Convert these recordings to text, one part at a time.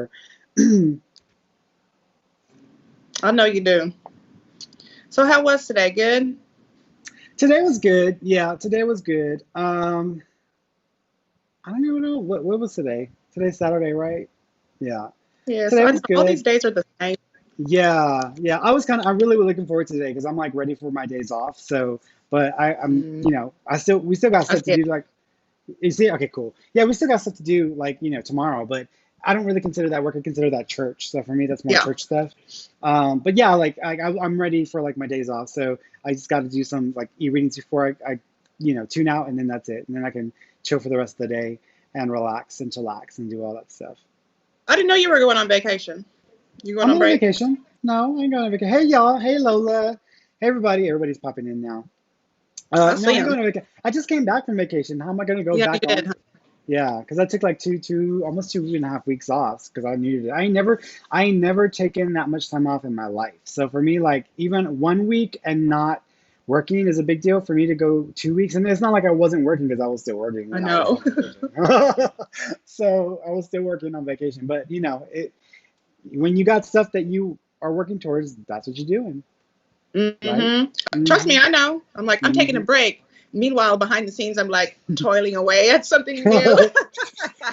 I know you do. So how was today? Good? Today was good. Yeah, today was good. I don't even know what was today. Today's Saturday, right? Yeah. Yeah, so Today I was know all good. these days are the same. Yeah. I'm really looking forward to today because I'm like ready for my days off. So, but Mm, we still got I stuff to see it. do. Like, you see, okay, cool. Yeah, we still got stuff to do, like, tomorrow. But I don't really consider that work. I consider that church. So for me, that's more Yeah. church stuff. But yeah, like, I'm ready for like my days off. So I just got to do some like e-readings before I tune out, and then that's it. And then I can chill for the rest of the day and relax and chillax and do all that stuff. I didn't know you were going on vacation. You going I'm on not on break? vacation. No, I ain't going on vacation. Hey y'all. Hey Lola. Hey everybody. Everybody's popping in now. I No, I see ain't him. going on vacation. I just came back from vacation. How am I going to go Yeah, you back did. on? Huh? Yeah, because I took like almost 2.5 weeks off because I needed it. I ain't never taken that much time off in my life. So for me, like even one week and not working is a big deal. For me to go 2 weeks, and it's not like I wasn't working because I was still working I when I was know. on vacation. So I was still working on vacation. But when you got stuff that you are working towards, that's what you're doing, right? Hmm. Trust Mm-hmm. me, I know. I'm like, I'm taking a Mm-hmm. break. Meanwhile, behind the scenes, I'm like toiling away at something new.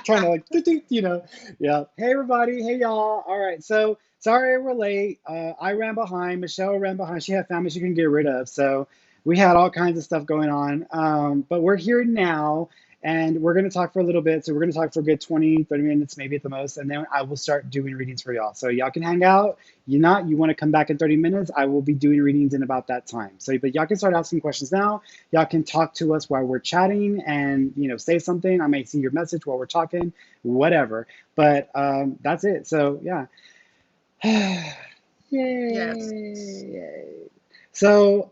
Trying to like, yeah. Hey everybody, hey y'all. All right, so sorry we're late. I ran behind. Michelle ran behind. She had family she couldn't get rid of, so we had all kinds of stuff going on. But we're here now, and we're going to talk for a little bit. So we're going to talk for a good 20, 30 minutes, maybe at the most, and then I will start doing readings for y'all. So y'all can hang out. You want to come back in 30 minutes, I will be doing readings in about that time. So, but y'all can start asking questions now. Y'all can talk to us while we're chatting and say something. I may see your message while we're talking, whatever. But that's it. So yeah. Yes. Yay. So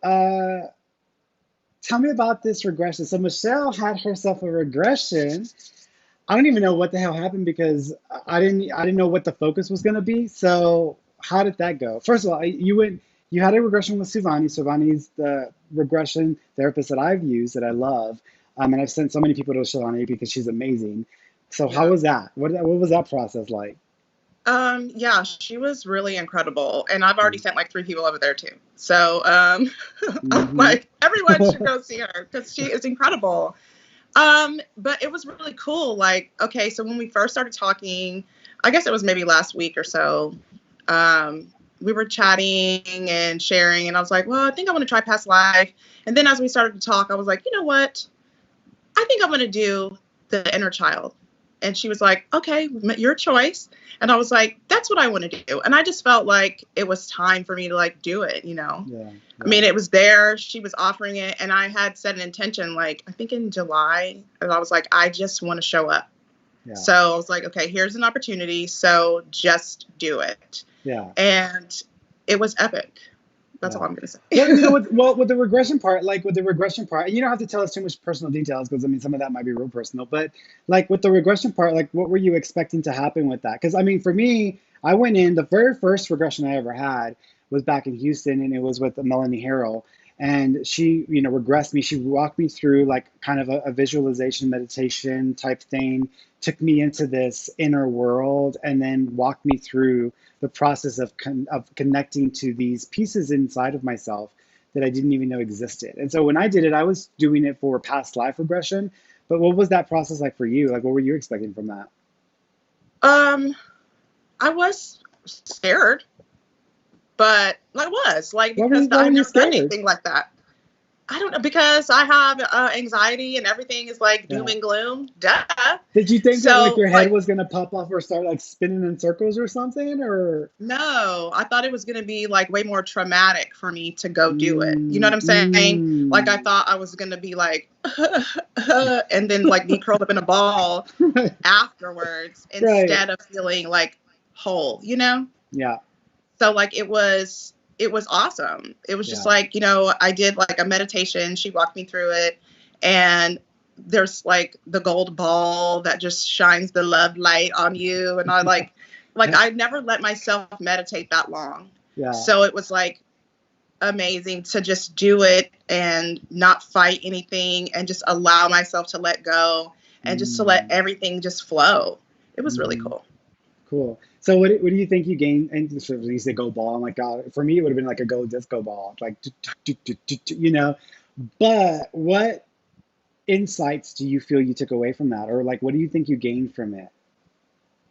tell me about this regression. So Michelle had herself a regression. I don't even know what the hell happened because I didn't know what the focus was going to be. So how did that go? First of all, you had a regression with Suvani. Suvani's the regression therapist that I've used that I love, and I've sent so many people to Suvani because she's amazing. So how Yeah. was that? What was that process like? Yeah, she was really incredible. And I've already Mm-hmm. sent like three people over there too. So I'm Mm-hmm. like, everyone should go see her because she is incredible. But it was really cool. Like, okay, so when we first started talking, I guess it was maybe last week or so. We were chatting and sharing, and I was like, well, I think I want to try past life. And then as we started to talk, I was like, you know what? I think I'm going to do the inner child. And she was like, okay, your choice. And I was like, that's what I want to do. And I just felt like it was time for me to like do it. Yeah, I mean, yeah, it was there. She was offering it. And I had set an intention, like, I think in July. And I was like, I just want to show up. yeah, So I was like, okay, here's an opportunity. So just do it. yeah. And it was epic. That's all Yeah. I'm going to Well, say. with the regression part, like with the regression part, you don't have to tell us too much personal details because I mean some of that might be real personal. But like with the regression part, like what were you expecting to happen with that? Because I mean, for me, I went in the very first regression I ever had was back in Houston, and it was with Melanie Harrell, and she, regressed me. She walked me through like kind of a visualization meditation type thing, took me into this inner world, and then walked me through the process of connecting to these pieces inside of myself that I didn't even know existed. And so when I did it, I was doing it for past life regression. But what was that process like for you? Like, what were you expecting from that? um, I was scared, but I was like, because Why were I've you never done scared? anything like that. I don't know, because I have anxiety and everything is like doom Yeah. and gloom. Duh. Did you think that like So your head like, was gonna pop off or start like spinning in circles or something? Or no, I thought it was going to be like way more traumatic for me to go do it. You know what mm, I'm saying? Like I mm. thought I was going to be like, and then like be curled up in a ball afterwards Right. instead of feeling like whole. Yeah. So like it was awesome. It was just Yeah. like, I did like a meditation. She walked me through it, and there's like the gold ball that just shines the love light on you, and I like I never let myself meditate that long. Yeah. So it was like amazing to just do it and not fight anything and just allow myself to let go and just to let Mm, everything just flow. It was really hmm. cool. Cool. So what do you think you gained? And sort of you say go ball. I'm like, God, for me, it would have been like a go disco ball, like, you know. But what insights do you feel you took away from that? Or like, what do you think you gained from it?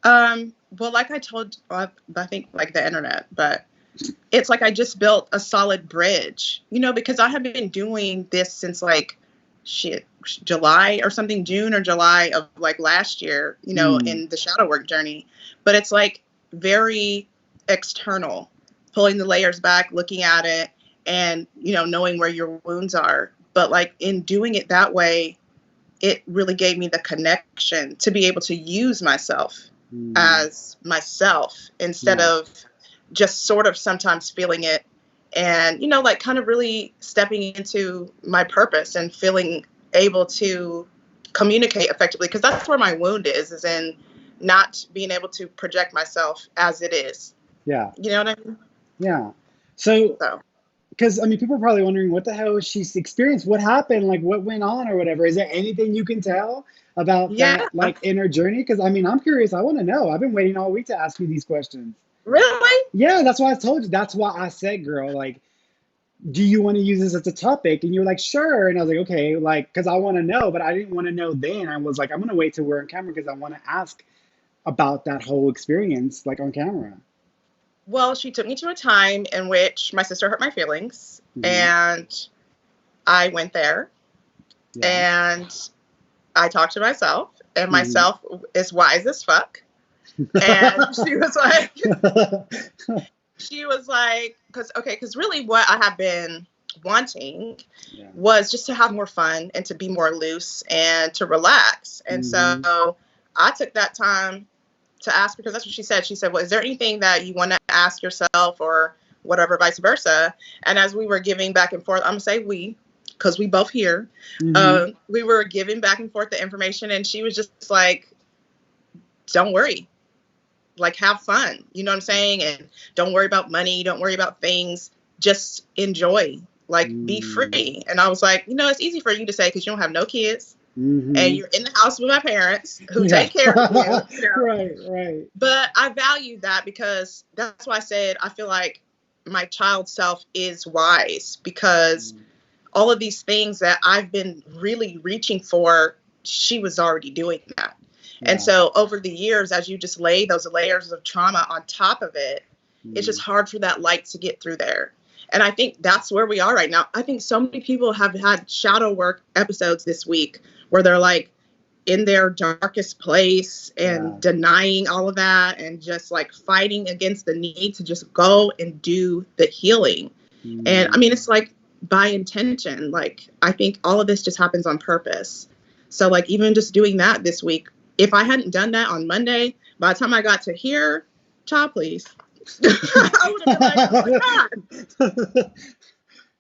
Well, like I told, I think like the internet, but it's like I just built a solid bridge, because I have been doing this since like shit, July or something, June or July of like last year, Mm, in the shadow work journey. But it's like very external, pulling the layers back, looking at it, and, knowing where your wounds are. But like in doing it that way, it really gave me the connection to be able to use myself mm, as myself instead yeah. of just sort of sometimes feeling it and, like kind of really stepping into my purpose and feeling able to communicate effectively. Because that's where my wound is in not being able to project myself as it is. Yeah. You know what I mean? Yeah. So, So, because I mean, people are probably wondering what the hell she's experienced, what happened, like what went on or whatever. Is there anything you can tell about yeah, that, like inner journey? Because I mean, I'm curious. I want to know. I've been waiting all week to ask you these questions. really? Yeah, that's why I told you. That's why I said, girl, like, do you want to use this as a topic? And you were like, sure. And I was like, okay, like, because I want to know, but I didn't want to know then. I was like, I'm gonna wait till we're on camera because I want to ask about that whole experience, like on camera. Well, she took me to a time in which my sister hurt my feelings, Hmm. and I went there Yeah. and I talked to myself, and Hmm. myself is wise as fuck. And she was like, because really what I have been wanting Yeah. was just to have more fun and to be more loose and to relax. And Hmm. so I took that time to ask, because that's what she said. She said, well, is there anything that you want to ask yourself or whatever, vice versa? And as we were giving back and forth, I'm going to say we, because we both here, Hmm. we were giving back and forth the information. And she was just like, don't worry, like have fun. You know what I'm saying? And don't worry about money. Don't worry about things. Just enjoy, like be Mm. free. And I was like, it's easy for you to say because you don't have no kids and Hmm. you're in the house with my parents who Yeah. take care of you. Right, right. But I value that because that's why I said I feel like my child self is wise because Mm. all of these things that I've been really reaching for, she was already doing that. And Yeah. so over the years, as you just lay those layers of trauma on top of it, it's just Mm. hard for that light to get through there. And I think that's where we are right now. I think so many people have had shadow work episodes this week where they're like, in their darkest place Yeah. and denying all of that and just like fighting against the need to just go and do the healing. And I Mm. mean, it's like by intention. Like, I think all of this just happens on purpose. So, like, even just doing that this week, if I hadn't done that on Monday, by the time I got to here, child, please, I would have been like, oh my God.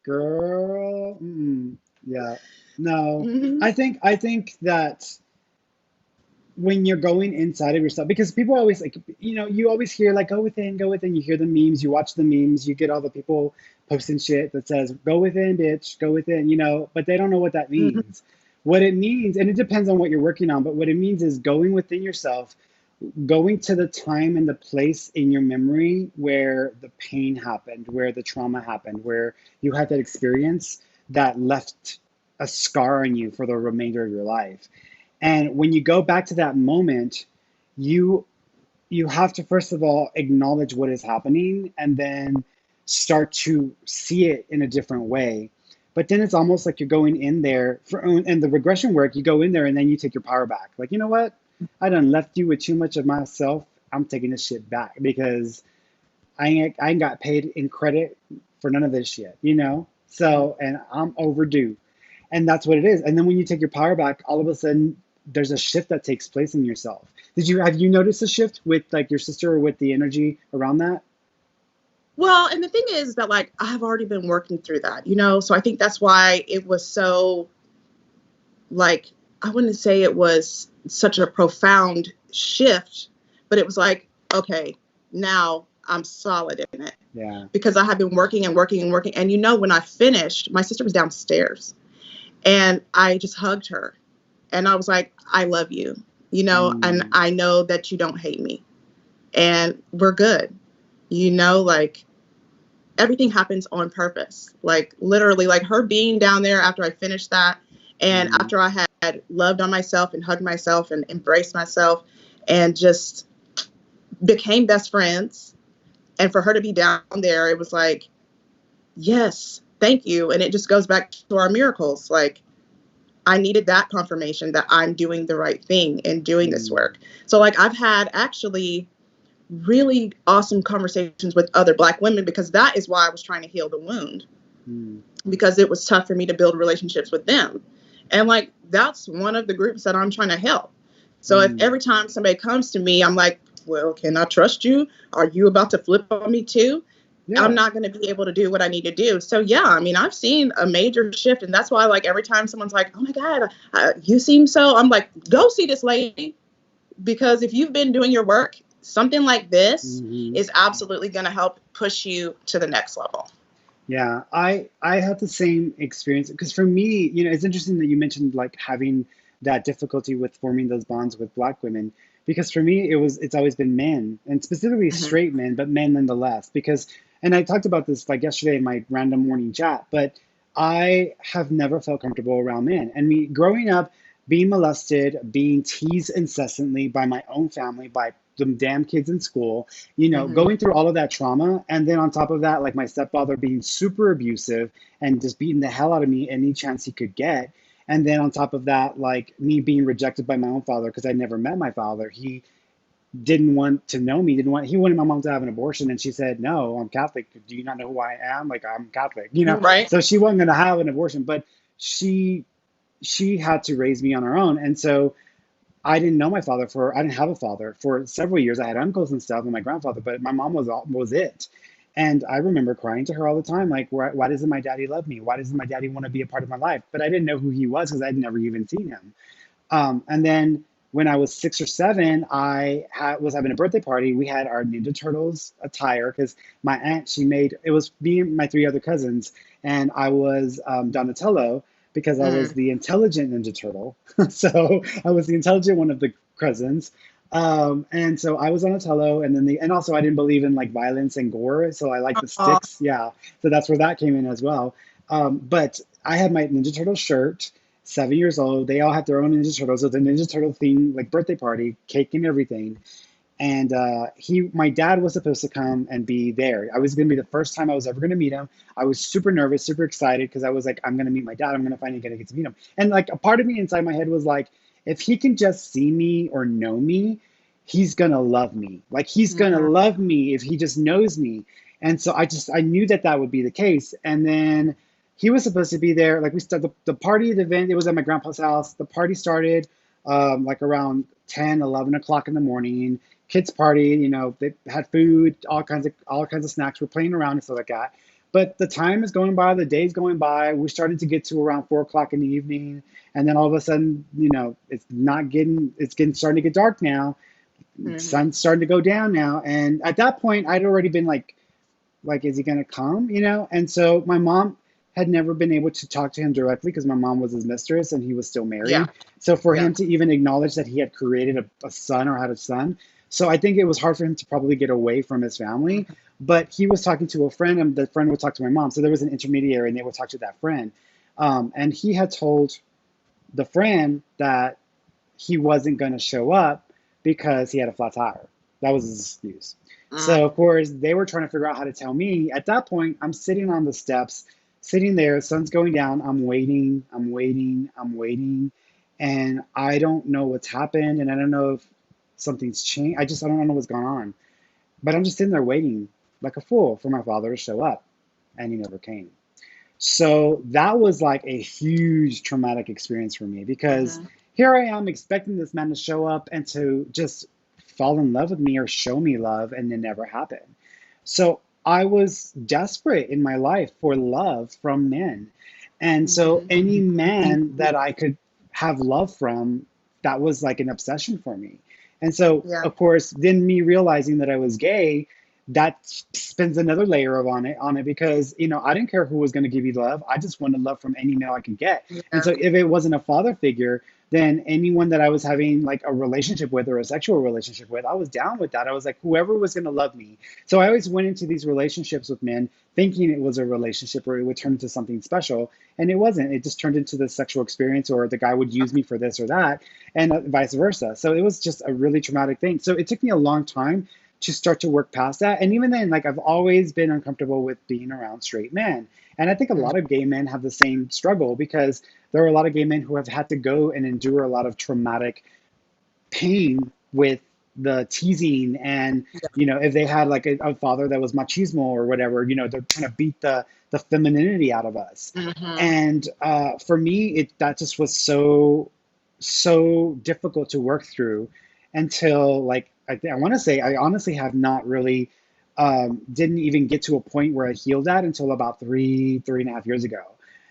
Girl. Mm. Yeah. No. Mm-hmm. I think that when you're going inside of yourself, because people always like, you always hear like, go within, go within. You hear the memes, you watch the memes, you get all the people posting shit that says, go within, bitch, go within, but they don't know what that Mm-hmm. means. What it means, and it depends on what you're working on, but what it means is going within yourself, going to the time and the place in your memory where the pain happened, where the trauma happened, where you had that experience that left a scar on you for the remainder of your life. And when you go back to that moment, you you have to first of all acknowledge what is happening and then start to see it in a different way. But then it's almost like you're going in there for and the regression work, you go in there and then you take your power back. Like, you know what? I done left you with too much of myself. I'm taking this shit back because I ain't got paid in credit for none of this shit. So, and I'm overdue. And that's what it is. And then when you take your power back, all of a sudden there's a shift that takes place in yourself. Have you noticed a shift with like your sister or with the energy around that? Well, and the thing is that like I have already been working through that. So I think that's why it was so like I wouldn't say it was such a profound shift, but it was like, okay, now I'm solid in it Yeah. because I have been working and working and working. And when I finished, my sister was downstairs and I just hugged her and I was like, I love you, and Mm, I know that you don't hate me. and we're good. You know, like everything happens on purpose. Like literally, like her being down there after I finished that, and Mm, after I had loved on myself and hugged myself and embraced myself, and just became best friends. And for her to be down there, it was like, yes, thank you. And it just goes back to our miracles. Like I needed that confirmation that I'm doing the right thing and doing this mm, work. So like I've had actually really awesome conversations with other Black women, because that is why I was trying to heal the wound, mm, because it was tough for me to build relationships with them. And like that's one of the groups that I'm trying to help. So if mm. every time somebody comes to me, I'm like, well, can I trust you? Are you about to flip on me too? I'm Yeah. not going to be able to do what I need to do. So yeah, I mean, I've seen a major shift, and that's why like every time someone's like, "Oh my God, you seem so," I'm like, "Go see this lady," because if you've been doing your work, something like this Hmm. is absolutely going to help push you to the next level. Yeah, I had the same experience because for me, it's interesting that you mentioned like having that difficulty with forming those bonds with Black women because for me it's always been men and specifically Mm-hmm. straight men, but men nonetheless. Because and I talked about this like yesterday in my random morning chat, but I have never felt comfortable around men. And me growing up, being molested, being teased incessantly by my own family, by the damn kids in school, Mm-hmm. going through all of that trauma. And then on top of that, like my stepfather being super abusive and just beating the hell out of me any chance he could get. And then on top of that, like me being rejected by my own father because I never met my father. He didn't want to know me, he wanted my mom to have an abortion. And she said, no, I'm Catholic. Do you not know who I am? Like, I'm Catholic, Right. So she wasn't going to have an abortion, but she, she had to raise me on her own. And so I didn't have a father for several years. I had uncles and stuff and my grandfather, but my mom was it. And I remember crying to her all the time, like, why doesn't my daddy love me? Why doesn't my daddy want to be a part of my life? But I didn't know who he was because I'd never even seen him. And then when I was 6 or 7, was having a birthday party. We had our Ninja Turtles attire because my aunt, she made, it was me and my 3 other cousins, and I was Donatello because I was Mm. the intelligent Ninja Turtle. So I was the intelligent one of the cousins. And so I was Donatello, and then and also I didn't believe in like violence and gore, so I like the Aw. sticks. Yeah, so that's where that came in as well. But I had my Ninja Turtle shirt, 7 years old. They all had their own Ninja Turtles. So the Ninja Turtle theme, like birthday party, cake and everything. And my dad was supposed to come and be there. I was going to be the first time I was ever going to meet him. I was super nervous, super excited because I was like, I'm going to meet my dad. I'm going to finally get to meet him. And like a part of me inside my head was like, if he can just see me or know me, he's going to love me. Like he's going to Mhm. love me if he just knows me. And so I knew that that would be the case. And then he was supposed to be there. Like we started the party, the event, it was at my grandpa's house. The party started like around 10, 11 o'clock in the morning. Kids party, they had food, all kinds of snacks. We're playing around and stuff like that. But the time is going by, the day's going by. We started to get to around 4 o'clock in the evening, and then all of a sudden, it's getting starting to get dark now. Mhm. Sun's starting to go down now, and at that point, I'd already been like, is he gonna come? And so my mom had never been able to talk to him directly because my mom was his mistress and he was still Yeah. married. So for Yeah. him to even acknowledge that he had created a son or had a son, so I think it was hard for him to probably get away from his family. But he was talking to a friend, and the friend would talk to my mom. So there was an intermediary, and they would talk to that friend. And he had told the friend that he wasn't going to show up because he had a flat tire. That was his excuse. Mm. So, of course, they were trying to figure out how to tell me. At that point, I'm sitting on the steps, sitting there, sun's going down. I'm waiting, I'm waiting, I'm waiting. And I don't know what's happened. And I don't know if something's changed. I don't know what's going on. But I'm just sitting there waiting like a fool for my father to show up. And he never came. So that was like a huge traumatic experience for me because Mhm. here I am expecting this man to show up and to just fall in love with me or show me love, and it never happened. So I was desperate in my life for love from men. And so Mhm. any man that I could have love from, that was like an obsession for me. And so, Yeah. of course, then me realizing that I was gay, that spins another layer of on it because I didn't care who was going to give you love. I just wanted love from any male I could get. And Yeah. so if it wasn't a father figure, than anyone that I was having like a relationship with or a sexual relationship with. I was down with that. I was like, whoever was going to love me. So I always went into these relationships with men thinking it was a relationship where it would turn into something special. And it wasn't. It just turned into the sexual experience, or the guy would use me for this or that, and vice versa. So it was just a really traumatic thing. So it took me a long time to start to work past that. And even then, like, I've always been uncomfortable with being around straight men. And I think a Mm. lot of gay men have the same struggle, because there are a lot of gay men who have had to go and endure a lot of traumatic pain with the teasing. And if they had like a father that was machismo or whatever, they're trying to beat the femininity out of us. Mhm. And for me, that just was so difficult to work through, until, like, I want to say I honestly have not really, didn't even get to a point where I healed that until about 3.5 years ago.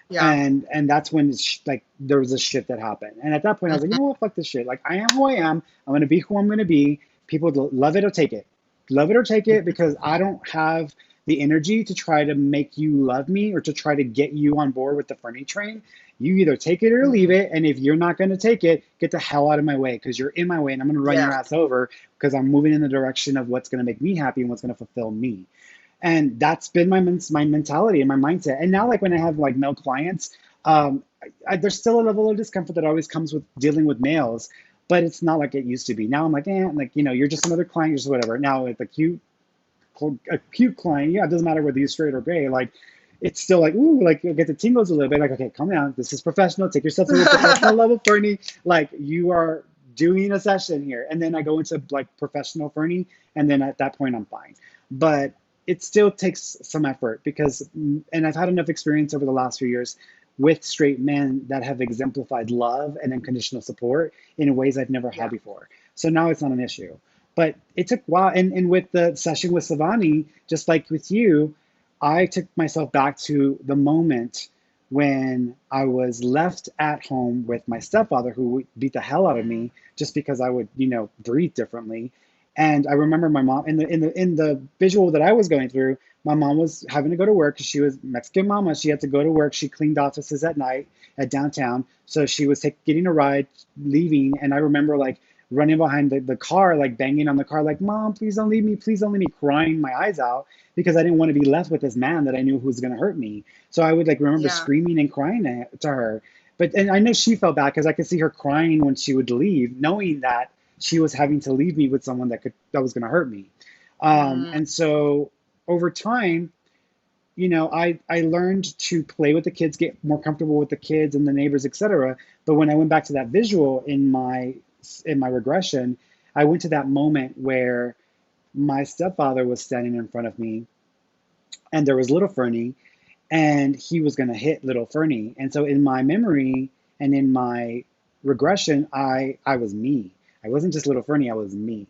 Yeah. And that's when like there was a shift that happened. And at that point I was like, you Mhm. know what, fuck this shit. Like, I am who I am. I'm going to be who I'm going to be. People love it or take it. Love it or take it, because I don't have the energy to try to make you love me, or to try to get you on board with the Fernie train. You either take it or leave Mhm. it. And if you're not going to take it, get the hell out of my way, because you're in my way, and I'm going to run your Yeah. ass over, because I'm moving in the direction of what's going to make me happy and what's going to fulfill me. And that's been my mentality and my mindset. And now, like, when I have like male clients, there's still a level of discomfort that always comes with dealing with males, but it's not like it used to be. Now I'm like, like, you're just another client, you're just whatever. Now with a cute client, yeah, it doesn't matter whether you're straight or gay. Like, it's still like, ooh, like, you get the tingles a little bit. Like, okay, calm down. This is professional. Take yourself to a professional level, Fernie. Like, you are doing a session here. And then I go into like professional Fernie, and then at that point I'm fine. But it still takes some effort, because, and I've had enough experience over the last few years with straight men that have exemplified love and unconditional support in ways I've never had Yeah. before. So now it's not an issue. But it took a while. And with the session with Savani, just like with you, I took myself back to the moment when I was left at home with my stepfather, who would beat the hell out of Mm. me just because I would, breathe differently. And I remember my mom, in the visual that I was going through, my mom was having to go to work because she was Mexican mama. She had to go to work. She cleaned offices at night at downtown. So she was getting a ride, leaving. And I remember, like, running behind the car, like banging on the car, like, Mom, please don't leave me, please don't leave me, crying my eyes out, because I didn't want to be left with this man that I knew who was going to hurt me. So I would, like, remember Yeah. screaming and crying to her. And I know she felt bad, because I could see her crying when she would leave, knowing that she was having to leave me with someone that was going to hurt me. Mm. And so over time, I learned to play with the kids, get more comfortable with the kids and the neighbors, etc. But when I went back to that visual in my regression, I went to that moment where my stepfather was standing in front of me, and there was little Fernie, and he was going to hit little Fernie. And so in my memory and in my regression, I was me. I wasn't just little Fernie, I was me.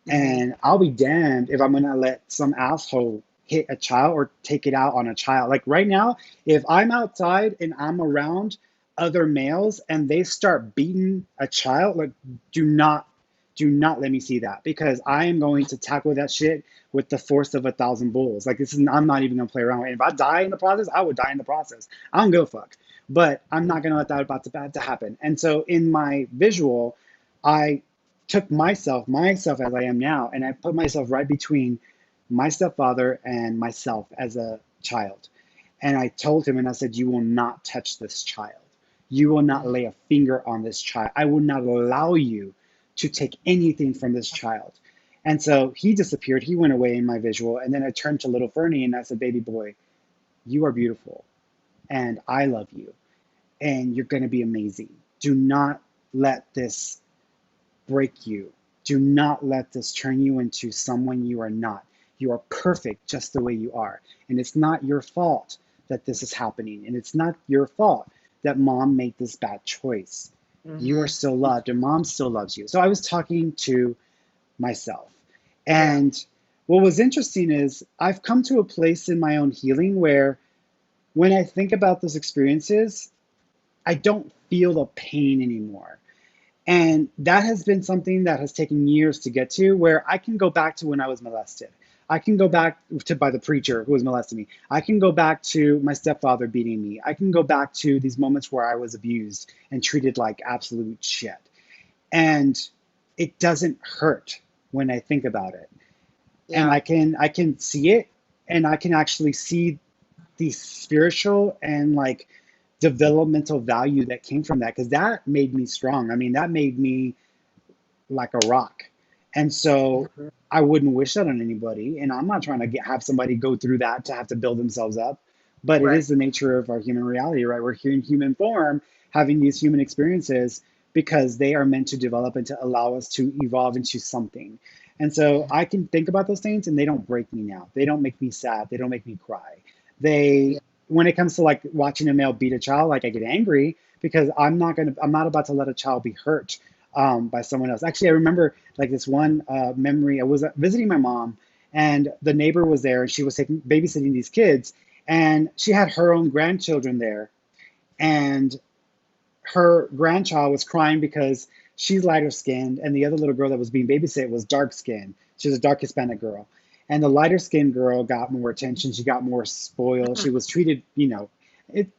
Mhm. And I'll be damned if I'm gonna let some asshole hit a child or take it out on a child. Like, right now, if I'm outside and I'm around other males and they start beating a child, like, do not do not let me see that, because I am going to tackle that shit with the force of 1,000 bulls. Like, I'm not even gonna play around. And if I die in the process, I would die in the process. I don't give a fuck. But I'm not gonna let that about to happen. And so in my visual, I took myself as I am now, and I put myself right between my stepfather and myself as a child. And I told him, and I said, you will not touch this child. You will not Mhm. lay a finger on this child. I will not allow you to take anything from this child. And so he disappeared. He went away in my visual. And then I turned to little Fernie and I said, baby boy, you are beautiful. And I love you. And you're going to be amazing. Do not let this break you. Do not let this turn you into someone you are not. You are perfect just the way you are. And it's not your fault that this is happening. And it's not your fault that mom made this bad choice. You are Mhm. still loved, and mom still loves you. So I was talking to myself. Yeah. And what was interesting is I've come to a place in my own healing where when I think about those experiences, I don't feel the pain anymore. And that has been something that has taken years to get to, where I can go back to when I was molested. I can go back to by the preacher who was molesting me. I can go back to my stepfather beating me. I can go back to these moments where I was abused and treated like absolute shit. And it doesn't hurt when I think about it. And Yeah. I can see it, and I can actually see the spiritual and like developmental value that came from that, because that made me strong. I mean, that made me like a rock. And so Mhm. I wouldn't wish that on anybody. And I'm not trying to have somebody go through that to have to build themselves up. But it Right. is the nature of our human reality, right? We're here in human form, having these human experiences because they are meant to develop and to allow us to evolve into something. And so I can think about those things and they don't break me now. They don't make me sad. They don't make me cry. They, Yeah. when it comes to like watching a male beat a child, like I get angry because I'm not about to let a child be hurt by someone else. Actually, I remember like this one memory. I was visiting my mom, and the neighbor was there, and she was taking babysitting these kids, and she had her own grandchildren there, and her grandchild was crying because she's lighter skinned, and the other little girl that was being babysit was dark skinned. She was a dark Hispanic girl, and the lighter skinned girl got more attention. She got more spoiled. Mhm. She was treated, it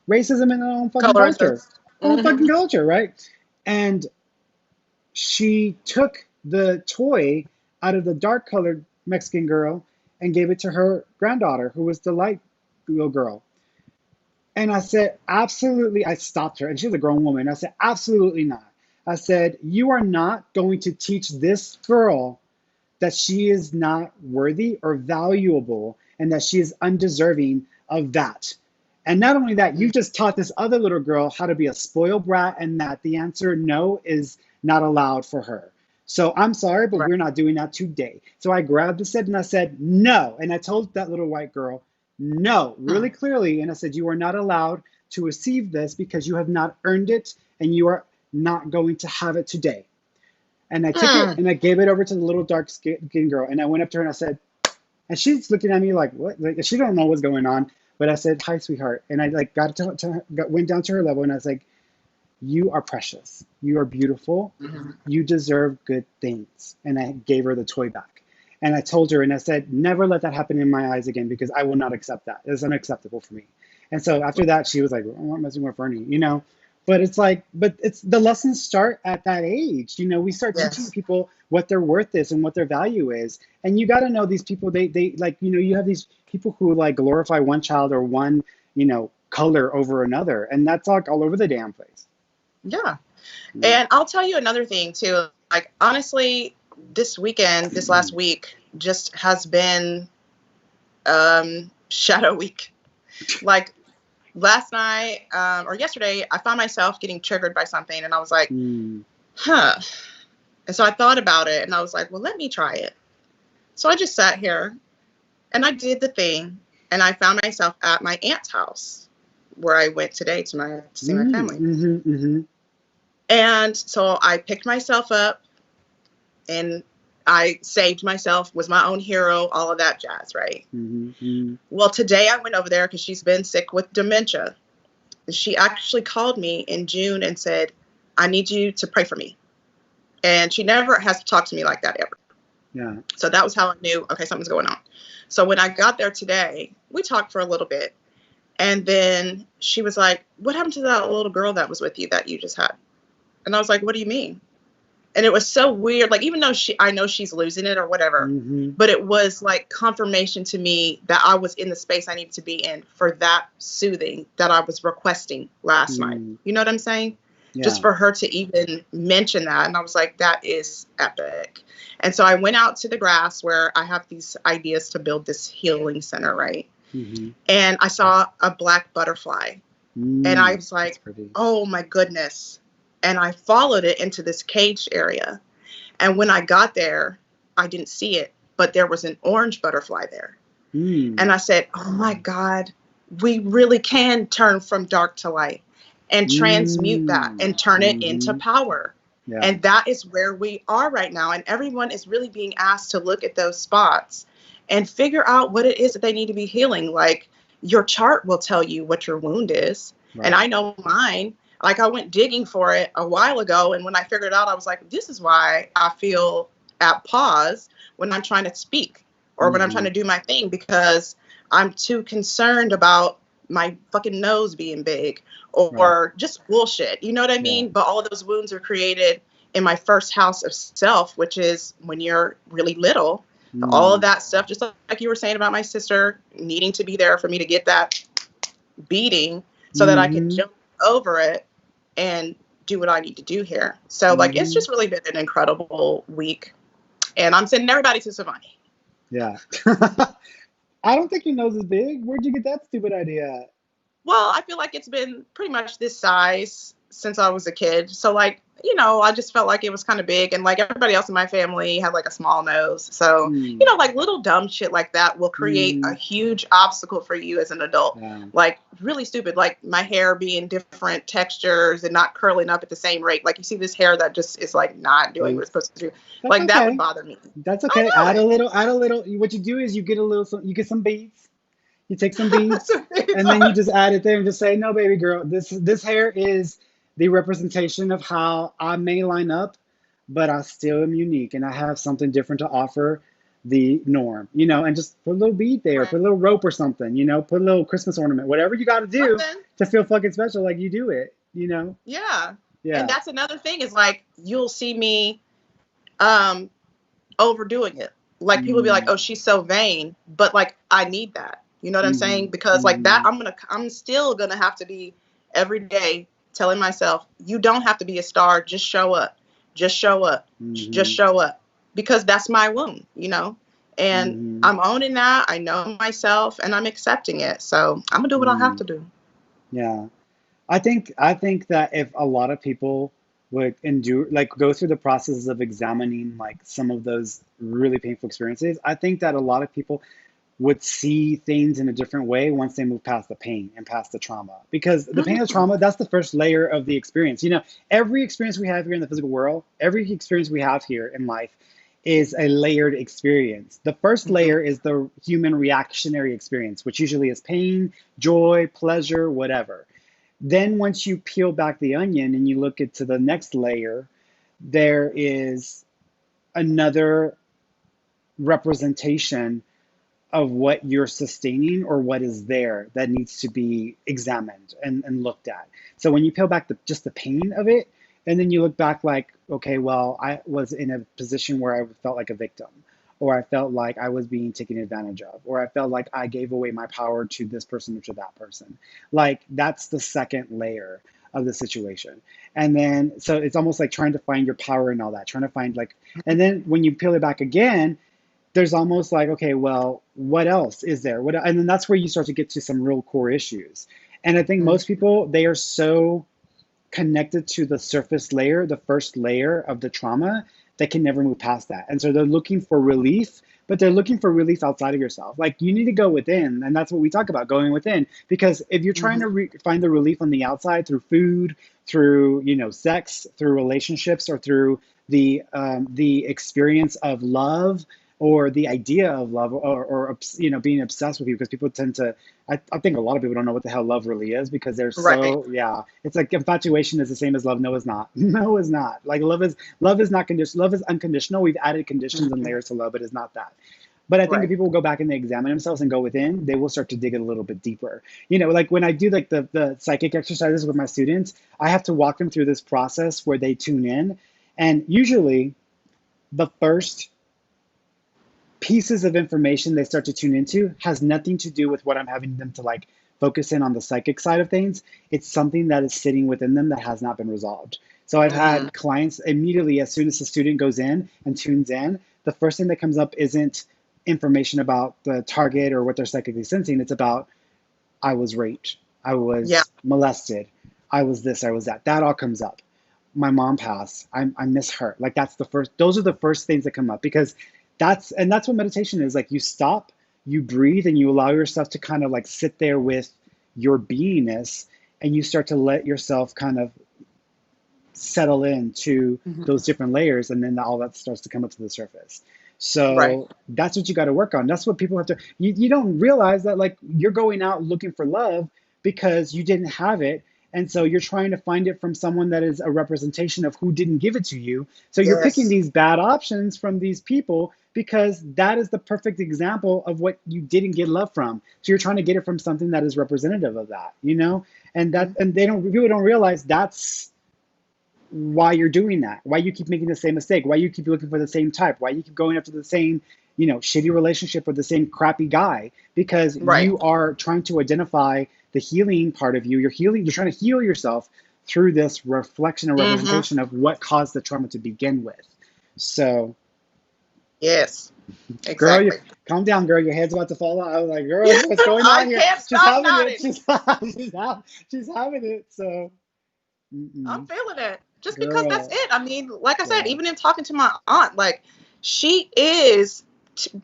racism in her own fucking Colorism. culture, own fucking Hmm. culture, right? And she took the toy out of the dark colored Mexican girl and gave it to her granddaughter, who was the light little girl. And I said, absolutely. I stopped her, and she was a grown woman. I said, absolutely not. I said, you are not going to teach this girl that she is not worthy or valuable and that she is undeserving of that. And not only that, you just taught this other little girl how to be a spoiled brat, and that the answer no is not allowed for her. So I'm sorry, but Right. we're not doing that today. So I grabbed the set and I said, no. And I told that little white girl, no, really Hmm. clearly. And I said, you are not allowed to receive this because you have not earned it and you are not going to have it today. And I took it Hmm. and I gave it over to the little dark skinned girl. And I went up to her and I said, and she's looking at me like, what? Like, she don't know what's going on. But I said, hi, sweetheart. And I like went down to her level and I was like, you are precious. You are beautiful. Hmm. You deserve good things. And I gave her the toy back. And I told her, and I said, never let that happen in my eyes again because I will not accept that. It's unacceptable for me. And so after that, she was like, I'm not messing with Fernie, you know? But it's like, but it's the lessons start at that age. You know, we start teaching Yes. people what their worth is and what their value is. And you got to know these people, they like, you have these people who like glorify one child or one, color over another. And that's like all over the damn place. Yeah. Mm. And I'll tell you another thing too. Like honestly, this weekend, this last week, just has been shadow week. Like last night or yesterday, I found myself getting triggered by something, and I was like, Mm. huh. And so I thought about it, and I was like, well, let me try it. So I just sat here and I did the thing, and I found myself at my aunt's house where I went today to see my Mm. family. Mm-hmm, mm-hmm. And so I picked myself up and I saved myself, was my own hero, all of that jazz, right? Mm-hmm, mm-hmm. Well, today I went over there because she's been sick with dementia. She actually called me in June and said, I need you to pray for me. And she never has talked to me like that ever. Yeah. So that was how I knew, okay, something's going on. So when I got there today, we talked for a little bit. And then she was like, what happened to that little girl that was with you that you just had? And I was like, what do you mean? And it was so weird. Like, even though I know she's losing it or whatever, Mm-hmm. but it was like confirmation to me that I was in the space I needed to be in for that soothing that I was requesting last night. Mm. You know what I'm saying? Just Yeah. for her to even mention that. And I was like, that is epic. And so I went out to the grass where I have these ideas to build this healing center, right? Mm-hmm. And I saw a black butterfly. And I Mm. was That's like, pretty. oh my goodness. And I followed it into this caged area. And when I got there, I didn't see it, but there was an orange butterfly there. And Mm. I said, oh my God, we really can turn from dark to light and transmute that Mm. and turn it into Mm-hmm. power. Yeah. And that is where we are right now. And everyone is really being asked to look at those spots and figure out what it is that they need to be healing. Like your chart will tell you what your wound is. And Right. I know mine. Like I went digging for it a while ago, and when I figured it out, I was like, this is why I feel at pause when I'm trying to speak or when I'm trying Hmm. to do my thing, because I'm too concerned about my fucking nose being big Right. or just bullshit. You know what I Yeah. mean? But all of those wounds are created in my first house of self, which is when you're really little. All of Mm. that stuff, just like you were saying about my sister needing to be there for me to get that beating so that I could Hmm. jump over it and do what I need to do here. So like it's Hmm. just really been an incredible week. And I'm sending everybody to Savani. Yeah. I don't think your nose is big. Where'd you get that stupid idea? Well, I feel like it's been pretty much this size since I was a kid. So like, I just felt like it was kind of big, and like everybody else in my family had like a small nose. So, Mm. like little dumb shit like that will create a Mm. huge obstacle for you as an adult. Yeah. Like really stupid, like my hair being different textures and not curling up at the same rate. Like you see this hair that just is like not doing what it's Loose. supposed to do. That's Like that would okay. bother me. That's I okay. know Add a it. little, add a little. What you do is you get a little, you get some beads. You take some beads So it's and then you like, just add it there and just say, no, baby girl, this hair is the representation of how I may line up, but I still am unique and I have something different to offer the norm, and just put a little bead there, right. put a little rope or something, put a little Christmas ornament, whatever you got to do Something. to feel fucking special, like you do it. Yeah. And Yeah. that's another thing is like you'll see me um overdoing it. Like people be like, Mm, "Oh, she's so vain," but like I need that. You know what I'm saying? mm-hmm, Because like that, mm-hmm, I'm still gonna have to be every day telling myself, "You don't have to be a star. Just show up. Just show up. Just mm-hmm, show up." Because that's my wound. And mm-hmm, I'm owning that. I know myself, and I'm accepting it. So I'm gonna do what I have mm, to do. yeah. I think that if a lot of people would endure, like go through the process of examining like some of those really painful experiences, I think that a lot of people would see things in a different way once they move past the pain and past the trauma. Because the pain and the Mhm. trauma, that's the first layer of the experience. Every experience we have here in the physical world, every experience we have here in life is a layered experience. The first Mhm. layer is the human reactionary experience, which usually is pain, joy, pleasure, whatever. Then once you peel back the onion and you look into the next layer, there is another representation of what you're sustaining or what is there that needs to be examined and looked at. So when you peel back just the pain of it, and then you look back like, okay, well, I was in a position where I felt like a victim, or I felt like I was being taken advantage of, or I felt like I gave away my power to this person or to that person. Like that's the second layer of the situation. And then so it's almost like trying to find your power and all that, trying to find like, and then when you peel it back again, there's almost like, okay, well, what else is there? And then that's where you start to get to some real core issues. And I think most people, they are so connected to the surface layer, the first layer of the trauma, they can never move past that. And so they're looking for relief, but they're looking for relief outside of yourself. Like you need to go within, and that's what we talk about, going within. Because if you're trying to Mhm. find the relief on the outside through food, through sex, through relationships, or through the experience of love, or the idea of love, or being obsessed with you, because people tend to, I think a lot of people don't know what the hell love really is, because they're Right. so, yeah, it's like infatuation is the same as love. No, it's not. No, it's not. Like love is not conditional. Love is unconditional. We've added conditions and Mhm. layers to love, but it's not that. But I think if Right. people go back and they examine themselves and go within, they will start to dig it a little bit deeper. Like when I do like the psychic exercises with my students, I have to walk them through this process where they tune in. And usually the first pieces of information they start to tune into has nothing to do with what I'm having them to like focus in on the psychic side of things. It's something that is sitting within them that has not been resolved. So I've Mhm. had clients immediately, as soon as the student goes in and tunes in, the first thing that comes up isn't information about the target or what they're psychically sensing. It's about, I was raped, I Yeah. was molested, I was this, I was that. That all comes up. My mom passed. I miss her. Like that's the first. Those are the first things that come up, because that's what meditation is. Like you stop, you breathe, and you allow yourself to kind of like sit there with your beingness, and you start to let yourself kind of settle into those Mhm. different layers, and then all that starts to come up to the surface. Right. So that's what you got to work on. That's what people have to. You don't realize that like you're going out looking for love because you didn't have it, And so you're trying to find it from someone that is a representation of who didn't give it to you. So you're picking Yes. these bad options from these people because that is the perfect example of what you didn't get love from. So you're trying to get it from something that is representative of that, you know? And that, Mhm. and people don't realize that's why you're doing that, why you keep making the same mistake, why you keep looking for the same type, why you keep going after the same, shitty relationship with the same crappy guy, because Right. you are trying to identify the healing part of you. You're trying to heal yourself through this reflection or Hmm. representation of what caused the trauma to begin with. So, Yes. girl, Exactly. calm down, girl. Your head's about to fall out. I was like, girl, what's going I on here? can't She's stop having it. nodding. She's having it. So, I'm mm-mm. feeling it just because that's Girl, it. I mean, like I said, yeah. even in talking to my aunt, like she is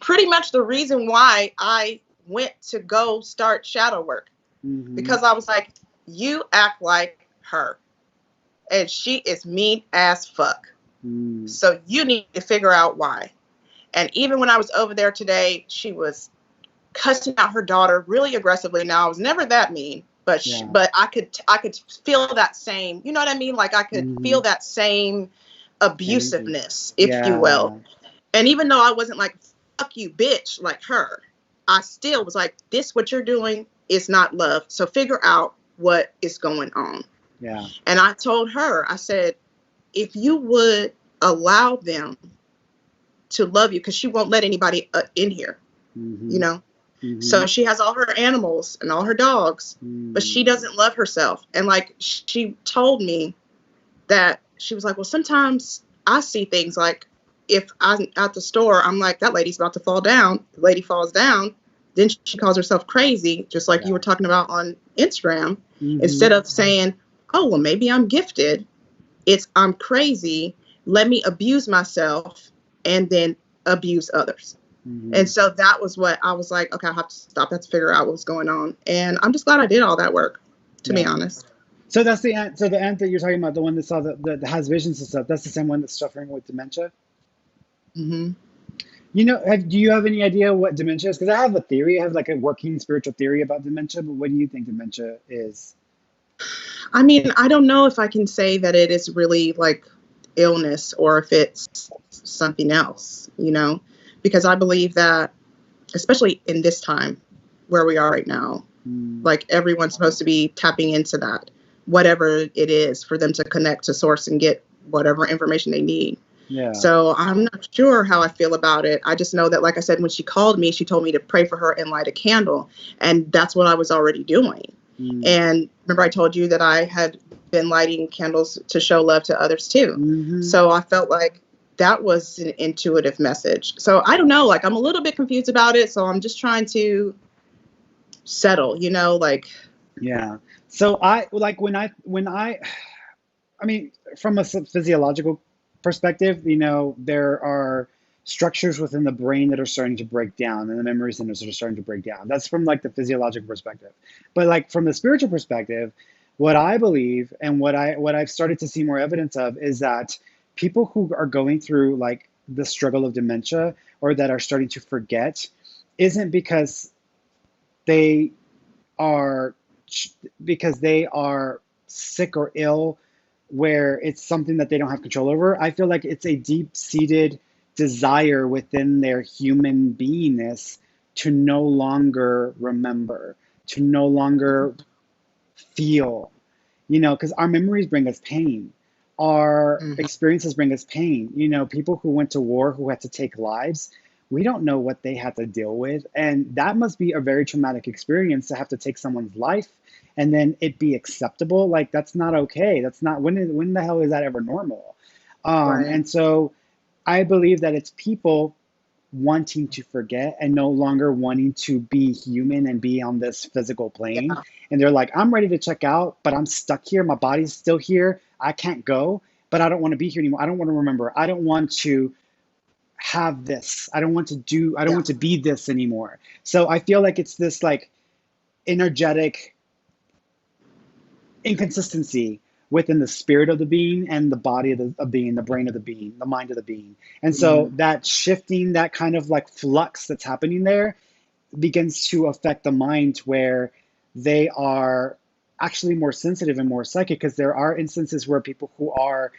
pretty much the reason why I went to go start shadow work, Mm-hmm. because I was like, you act like her and she is mean as fuck. Mm, So you need to figure out why. And even when I was over there today, she was cussing out her daughter really aggressively. Now I was never that mean, but yeah. but I could feel that same, you know what I mean? Like I could Mm-hmm. feel that same Energy. abusiveness, if you will. Yeah. And even though I wasn't like fuck you bitch like her, I still was like, this what you're doing is not love. So figure out what is going on. Yeah. And I told her, I said, if you would allow them to love you, because she won't let anybody in here, you Mm-hmm. know. Mm-hmm. So she has all her animals and all her dogs, but she Mm. doesn't love herself. And like she told me that she was like, well, sometimes I see things like if I'm at the store, I'm like, that lady's about to fall down. The lady falls down. Then she calls herself crazy, just like you Yeah. were talking about on Instagram. Mm-hmm. Instead of saying, oh, well, maybe I'm gifted, it's I'm crazy. Let me abuse myself and then abuse others. And Mm-hmm. so that was what I was like, okay, I have to stop. I have to figure out what was going on. And I'm just glad I did all that work, to be Yeah. honest. So that's the ant. So the ant that you're talking about, the one that saw that has visions and stuff. That's the same one that's suffering with dementia. Hmm. Do you have any idea what dementia is? Because I have a theory. I have like a working spiritual theory about dementia. But what do you think dementia is? I mean, I don't know if I can say that it is really like illness or if it's something else, because I believe that, especially in this time where we are right now, Mm, like everyone's supposed to be tapping into that, whatever it is, for them to connect to source and get whatever information they need. yeah. So I'm not sure how I feel about it. I just know that, like I said, when she called me, she told me to pray for her and light a candle. And that's what I was already doing. Mm, And remember, I told you that I had been lighting candles to show love to others too. mm-hmm. So I felt like that was an intuitive message. So I don't know, like I'm a little bit confused about it. So I'm just trying to settle, like, Yeah. So I like I mean, from a physiological perspective, there are structures within the brain that are starting to break down and the memory centers that are starting to break down. That's from like the physiological perspective. But like from the spiritual perspective, what I believe and what I've started to see more evidence of is that people who are going through like the struggle of dementia or that are starting to forget isn't they are because they are sick or ill where it's something that they don't have control over. I feel like it's a deep seated desire within their human beingness to no longer remember, to no longer feel, because our memories bring us pain. Our mm-hmm. experiences bring us pain. People who went to war, who had to take lives, we don't know what they had to deal with. And that must be a very traumatic experience to have to take someone's life and then it be acceptable. Like, that's not okay. That's not, when the hell is that ever normal? Right. And so I believe that it's people wanting to forget and no longer wanting to be human and be on this physical plane. Yeah. And they're like, I'm ready to check out, but I'm stuck here. My body's still here. I can't go, but I don't want to be here anymore. I don't want to remember. I don't want to have this. I don't Yeah. want to be this anymore. So I feel like it's this like energetic inconsistency within the spirit of the being and the body of the being, the brain of the being, the mind of the being. And so Mm-hmm. that shifting, that kind of like flux that's happening there begins to affect the mind where they are actually more sensitive and more psychic, because there are instances where people who are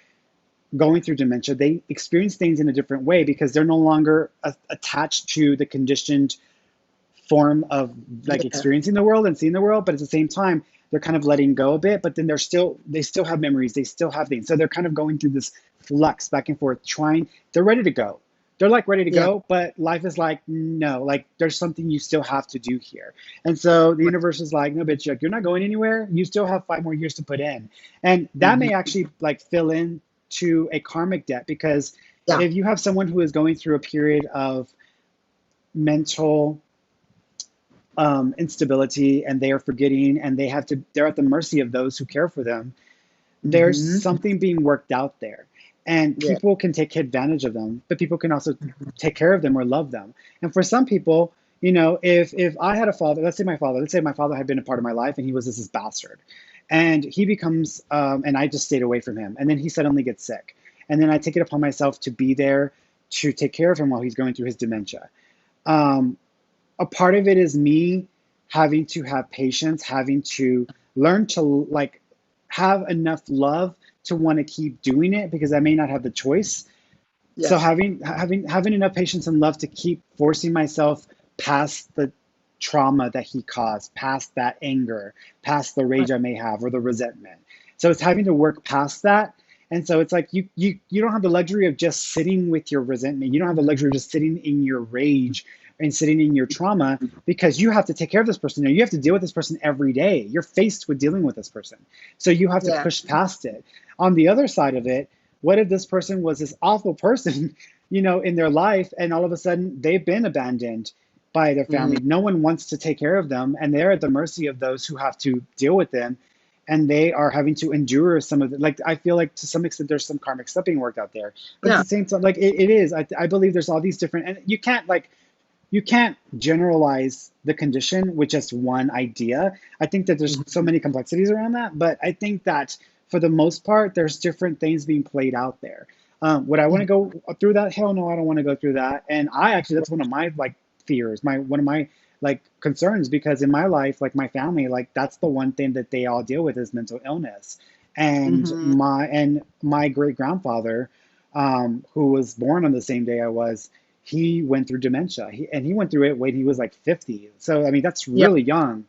going through dementia, they experience things in a different way because they're no longer attached to the conditioned form of like Yeah. experiencing the world and seeing the world, but at the same time they're kind of letting go a bit, but then they still have memories, they still have things, so they're kind of going through this flux back and forth, trying, they're ready to go, they're like ready to Yeah. go, but life is like, no, like there's something you still have to do here. And so the Right. universe is like, no bitch, like, you're not going anywhere, you still have 5 more years to put in. And that may Hmm. actually like fill in to a karmic debt, because Yeah. if you have someone who is going through a period of mental instability, and they are forgetting, and they're at the mercy of those who care for them, there's Hmm. something being worked out there. And Yeah. people can take advantage of them, but people can also take care of them or love them. And for some people, if I had a father, let's say my father had been a part of my life and he was this bastard, and he becomes and I just stayed away from him, and then he suddenly gets sick, and then I take it upon myself to be there to take care of him while he's going through his dementia. um, a part of it is me having to have patience, having to learn to like have enough love to want to keep doing it, because I may not have the choice. So Yes. having enough patience and love to keep forcing myself past the trauma that he caused, past that anger, past the Right. rage I may have or the resentment. So it's having to work past that. And so it's like you don't have the luxury of just sitting with your resentment. You don't have the luxury of just sitting in your rage and sitting in your trauma, because you have to take care of this person. You have to deal with this person every day. You're faced with dealing with this person. So you have to Yeah. push past it. On the other side of it, what if this person was this awful person, in their life, and all of a sudden they've been abandoned by their Hmm. family. No one wants to take care of them, and they're at the mercy of those who have to deal with them, and they are having to endure some of it. Like, I feel like to some extent there's some karmic stuff being worked out there, but at Yeah. the same time, like it is. I believe there's all these different, and you can't generalize the condition with just one idea. I think that there's so Hmm. many complexities around that, but I think that for the most part, there's different things being played out there. Would I want to go through that? Hell no, I don't want to go through that. And that's one of my like fears, one of my like concerns, because in my life, like my family, like that's the one thing that they all deal with is mental illness. And Hmm. my great grandfather, who was born on the same day I was, he went through dementia. And he went through it when he was like 50. So I mean, that's Yeah. really young.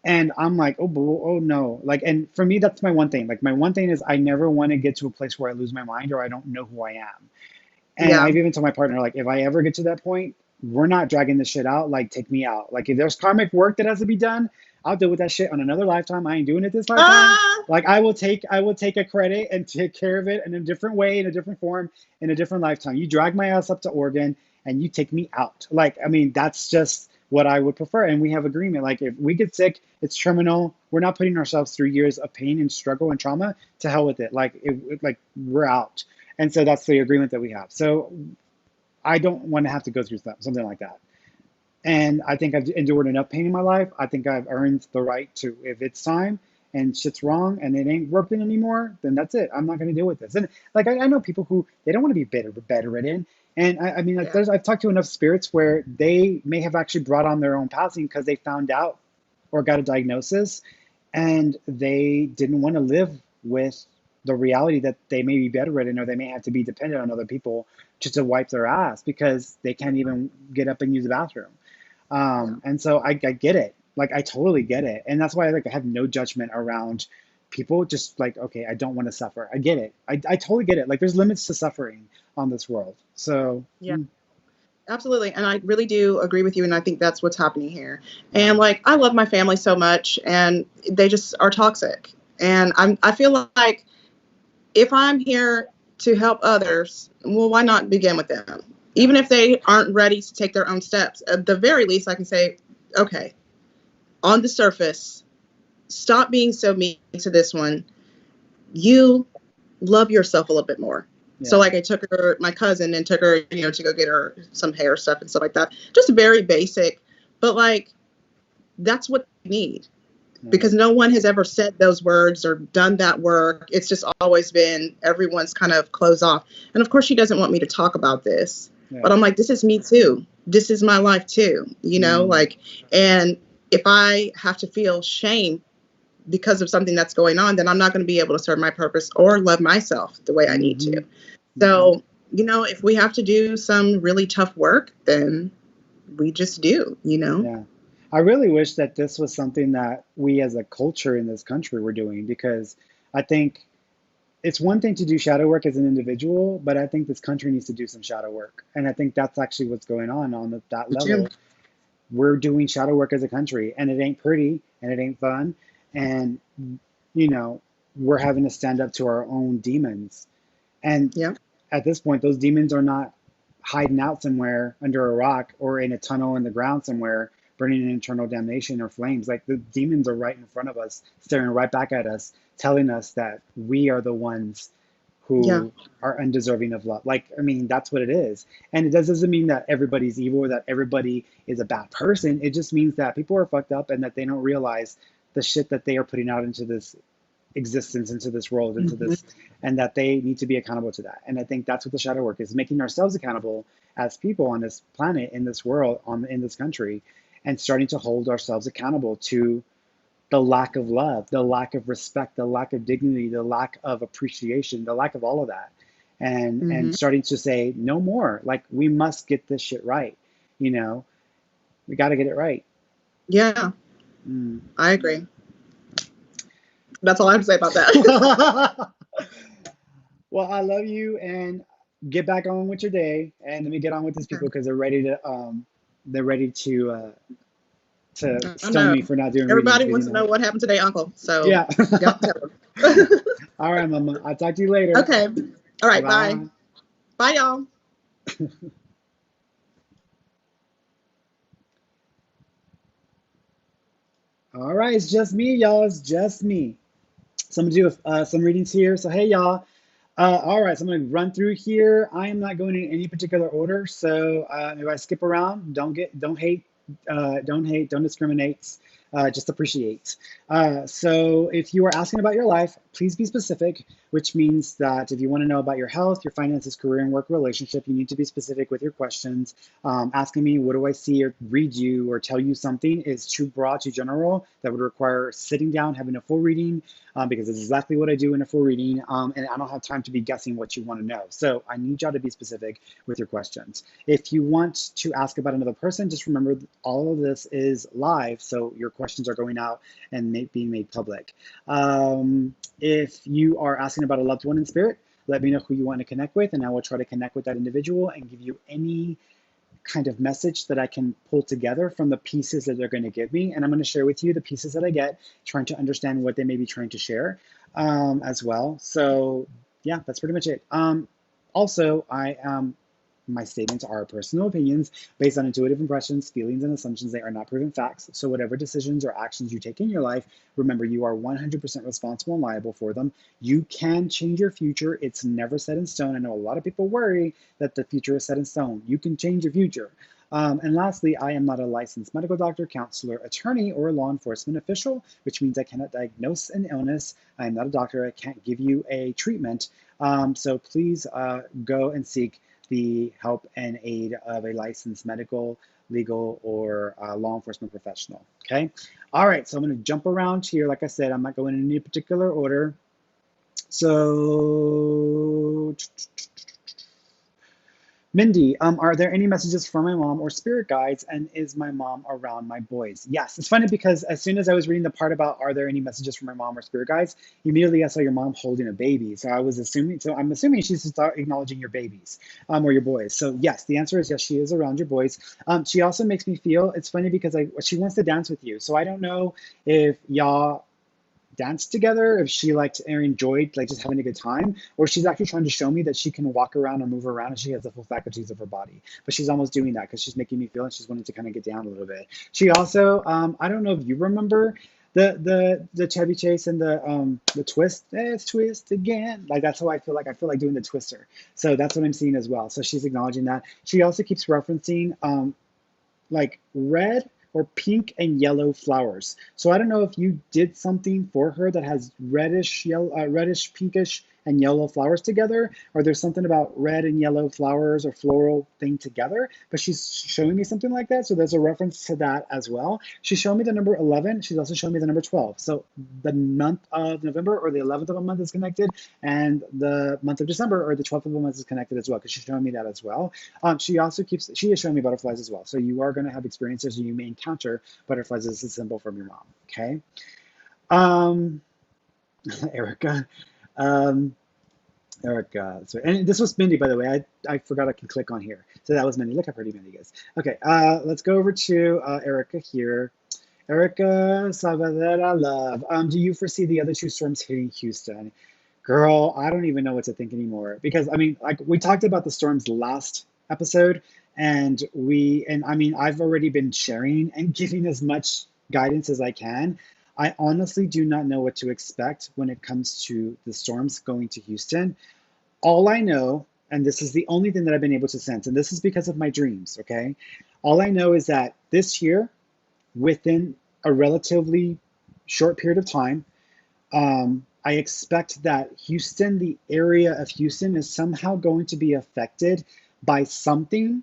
And I'm like, oh no. Like, and for me, that's my one thing. Like, my one thing is I never want to get to a place where I lose my mind or I don't know who I am. And Yeah. I've even told my partner, like, if I ever get to that point, we're not dragging this shit out. Like, take me out. Like, if there's karmic work that has to be done, I'll deal with that shit on another lifetime. I ain't doing it this lifetime. Ah. Like, I will take a credit and take care of it in a different way, in a different form, in a different lifetime. You drag my ass up to Oregon and you take me out. Like, I mean, that's just what I would prefer. And we have agreement. Like, if we get sick, it's terminal. We're not putting ourselves through years of pain and struggle and trauma. To hell with it. Like we're out. And so that's the agreement that we have. So I don't want to have to go through something like that. And I think I've endured enough pain in my life. I think I've earned the right to, if it's time and shit's wrong and it ain't working anymore, then that's it. I'm not going to deal with this. And like, I know people who, they don't want to be bedridden. And I mean, like, Yeah. I've talked to enough spirits where they may have actually brought on their own passing because they found out or got a diagnosis, and they didn't want to live with the reality that they may be bedridden, or they may have to be dependent on other people just to wipe their ass because they can't even get up and use the bathroom. Yeah. And so I get it. Like, I totally get it. And that's why, like, I have no judgment around people just like, okay, I don't want to suffer. I get it. I totally get it. Like, there's limits to suffering on this world. So, Yeah. Absolutely. And I really do agree with you. And I think that's what's happening here. And yeah. like, I love my family so much and they just are toxic. And I feel like if I'm here to help others, well, why not begin with them? Even if they aren't ready to take their own steps, at the very least, I can say, okay, on the surface, stop being so mean to this one. You love yourself a little bit more. So Yeah. like I took her, my cousin, and took her, to go get her some hair stuff and stuff like that. Just very basic, but like that's what they need Yeah. because no one has ever said those words or done that work. It's just always been everyone's kind of closed off. And of course, she doesn't want me to talk about this, but Yeah. I'm like, this is me too. This is my life too, Mm, like, and if I have to feel shame because of something that's going on, then I'm not going to be able to serve my purpose or love myself the way I need Mm-hmm. to. Mm-hmm. So, if we have to do some really tough work, then we just do. Yeah. I really wish that this was something that we as a culture in this country were doing, because I think it's one thing to do shadow work as an individual, but I think this country needs to do some shadow work. And I think that's actually what's going on that Jim. level. We're doing shadow work as a country, and it ain't pretty and it ain't fun. And, you know, we're having to stand up to our own demons. And Yeah. at this point, those demons are not hiding out somewhere under a rock or in a tunnel in the ground somewhere, burning in eternal damnation or flames. Like, the demons are right in front of us, staring right back at us, telling us that we are the ones Yeah. who are undeserving of love. Like, I mean, that's what it is. And it doesn't mean that everybody's evil or that everybody is a bad person. It just means that people are fucked up and that they don't realize the shit that they are putting out into this existence, into this world, into Hmm. this, and that they need to be accountable to that. And I think that's what the shadow work is, making ourselves accountable as people on this planet, in this world, in this country, and starting to hold ourselves accountable to the lack of love, the lack of respect, the lack of dignity, the lack of appreciation, the lack of all of that. And Hmm. starting to say no more. Like, we must get this shit right. You know, we got to get it right. Yeah, Mm. I agree. That's all I have to say about that. Well, I love you, and get back on with your day. And let me get on with these people Okay. because they're ready to I stone know. me for not doing readings, Everybody because wants to know what happened today, Uncle. So yeah. y'all tell them. All right, Mama. I'll talk to you later. Okay. All right. Bye. Bye. Bye, y'all. All right, it's just me, y'all. It's just me. So I'm gonna do some readings here. So hey, y'all. All right, so I'm gonna run through here. I am not going in any particular order. So if I skip around, don't hate, don't discriminate. Just appreciate. So if you are asking about your life, please be specific, which means that if you want to know about your health, your finances, career, and work relationship, you need to be specific with your questions. Asking me, what do I see, or read you, or tell you something is too broad, too general. That would require sitting down, having a full reading, because it's exactly what I do in a full reading, and I don't have time to be guessing what you want to know. So I need y'all to be specific with your questions. If you want to ask about another person, just remember all of this is live, so your questions are going out and being made public. If you are asking about a loved one in spirit, let me know who you want to connect with, and I will try to connect with that individual and give you any kind of message that I can pull together from the pieces that they're going to give me. And I'm going to share with you the pieces that I get, trying to understand what they may be trying to share as well. So yeah, that's pretty much it. Also, my statements are personal opinions based on intuitive impressions, feelings, and assumptions. They are not proven facts. So whatever decisions or actions you take in your life, remember, you are 100% responsible and liable for them. You can change your future. It's never set in stone. I know a lot of people worry that the future is set in stone. You can change your future. And lastly, I am not a licensed medical doctor, counselor, attorney, or law enforcement official, which means I cannot diagnose an illness. I am not a doctor. I can't give you a treatment. So please go and seek the help and aid of a licensed medical, legal, or law enforcement professional. Okay. All right. So I'm going to jump around here. Like I said, I'm not going in any particular order. So Mindy, are there any messages from my mom or spirit guides? And is my mom around my boys? Yes. It's funny because as soon as I was reading the part about are there any messages from my mom or spirit guides, immediately I saw your mom holding a baby. So I'm assuming she's just acknowledging your babies or your boys. So yes, the answer is yes, she is around your boys. She also makes me feel, it's funny because she wants to dance with you. So I don't know if y'all danced together, if she liked or enjoyed like just having a good time, or she's actually trying to show me that she can walk around or move around and she has the full faculties of her body. But she's almost doing that because she's making me feel and she's wanting to kind of get down a little bit. She also, I don't know if you remember the Chevy Chase and the twist. It's twist again. Like that's how I feel like. I feel like doing the twister. So that's what I'm seeing as well. So she's acknowledging that. She also keeps referencing like red or pink and yellow flowers. So I don't know if you did something for her that has reddish, yellow, reddish, pinkish, and yellow flowers together, or there's something about red and yellow flowers or floral thing together, but she's showing me something like that. So there's a reference to that as well. She's showing me the number 11. She's also showing me the number 12. So the month of November or the 11th of a month is connected, and the month of December or the 12th of a month is connected as well, because she's showing me that as well. She is showing me butterflies as well. So you are going to have experiences, and you may encounter butterflies as a symbol from your mom. Okay. Um, Erica. Um, Erica. So, and this was Mindy, by the way. I forgot I can click on here. So that was Mindy. Look how pretty Mindy is. Okay. Let's go over to Erica here. Erica Salvadera Love. Do you foresee the other two storms hitting Houston? Girl, I don't even know what to think anymore. Because I mean, like we talked about the storms last episode, and I mean, I've already been sharing and giving as much guidance as I can. I honestly do not know what to expect when it comes to the storms going to Houston. All I know, and this is the only thing that I've been able to sense, and this is because of my dreams, okay? All I know is that this year, within a relatively short period of time, I expect that Houston, the area of Houston, is somehow going to be affected by something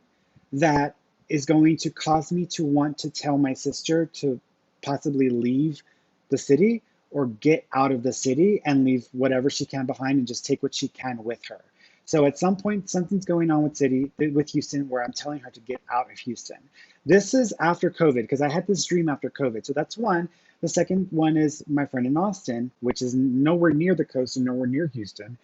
that is going to cause me to want to tell my sister to possibly leave the city or get out of the city and leave whatever she can behind and just take what she can with her. So at some point, something's going on with Houston where I'm telling her to get out of Houston. This is after COVID, because I had this dream after COVID. So that's one. The second one is my friend in Austin, which is nowhere near the coast and nowhere near Houston,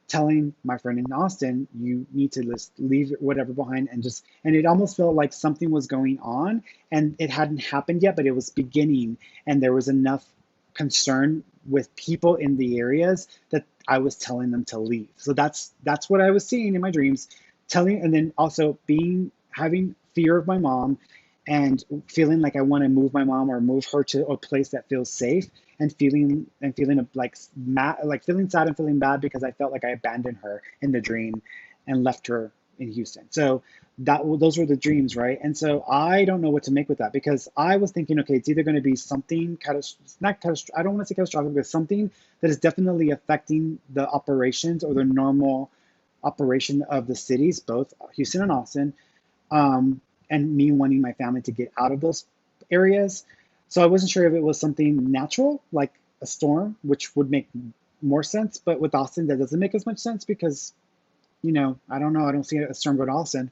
telling my friend in Austin, you need to just leave whatever behind and it almost felt like something was going on and it hadn't happened yet, but it was beginning, and there was enough concern with people in the areas that I was telling them to leave. So that's what I was seeing in my dreams, and then also having fear of my mom and feeling like I want to move my mom or move her to a place that feels safe, and feeling like mad, like feeling sad and feeling bad because I felt like I abandoned her in the dream and left her in Houston. So those were the dreams, right? And so I don't know what to make with that, because I was thinking, okay, it's either going to be something not catastrophic, I don't want to say catastrophic, but something that is definitely affecting the operations or the normal operation of the cities, both Houston and Austin, um, and me wanting my family to get out of those areas. So I wasn't sure if it was something natural, like a storm, which would make more sense. But with Austin, that doesn't make as much sense because, I don't know. I don't see a storm go to Austin.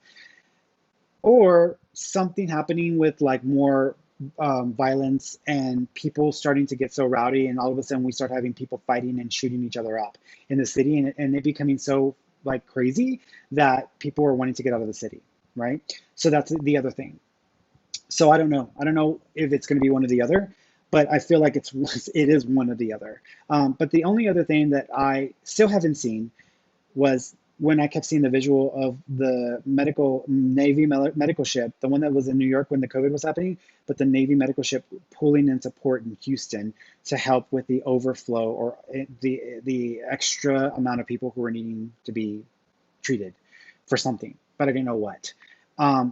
Or something happening with like more violence and people starting to get so rowdy, and all of a sudden we start having people fighting and shooting each other up in the city, and it becoming so like crazy that people are wanting to get out of the city, right? So that's the other thing. So I don't know. I don't know if it's going to be one or the other, but I feel like it is one or the other. But the only other thing that I still haven't seen was when I kept seeing the visual of the Navy medical ship, the one that was in New York when the COVID was happening, but the Navy medical ship pulling into port in Houston to help with the overflow or the extra amount of people who were needing to be treated for something, but I didn't know what.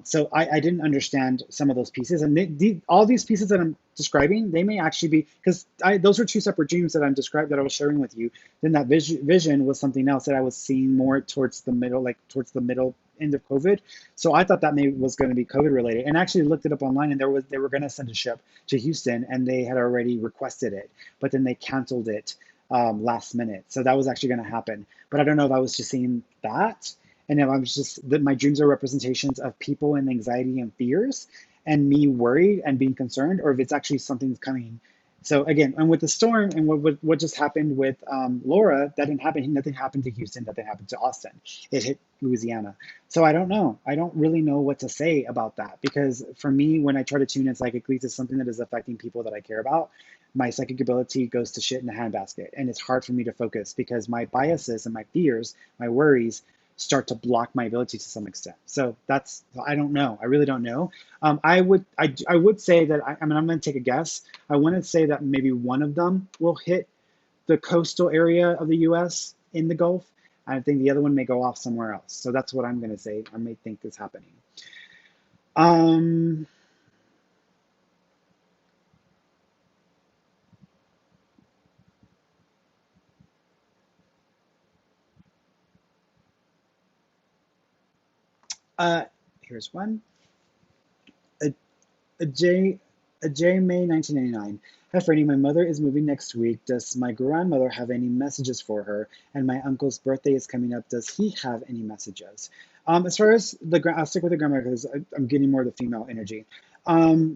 So I didn't understand some of those pieces, and all these pieces that I'm describing, they may actually be, because those are two separate dreams that that I was sharing with you. Then that vision was something else that I was seeing more towards the middle, like towards the middle end of COVID. So I thought that maybe was going to be COVID related, and actually looked it up online, and they were going to send a ship to Houston, and they had already requested it, but then they canceled it last minute. So that was actually going to happen, but I don't know if I was just seeing that. And if I'm just that my dreams are representations of people and anxiety and fears and me worried and being concerned, or if it's actually something's coming. So again, and with the storm and what just happened with Laura, that didn't happen. Nothing happened to Houston. Nothing happened to Austin. It hit Louisiana. So I don't know. I don't really know what to say about that, because for me, when I try to tune in psychically to something that is affecting people that I care about, my psychic ability goes to shit in a handbasket, and it's hard for me to focus because my biases and my fears, my worries, start to block my ability to some extent. So I don't know. I really don't know. I would say that, I mean, I'm going to take a guess. I want to say that maybe one of them will hit the coastal area of the US in the Gulf. I think the other one may go off somewhere else. So that's what I'm going to say. I may think is happening. Um, Uh, Here's one. A, a J a J May 1999. Hi Freddie, my mother is moving next week. Does my grandmother have any messages for her? And my uncle's birthday is coming up. Does he have any messages? As far as I'll stick with the grandmother because I'm getting more of the female energy.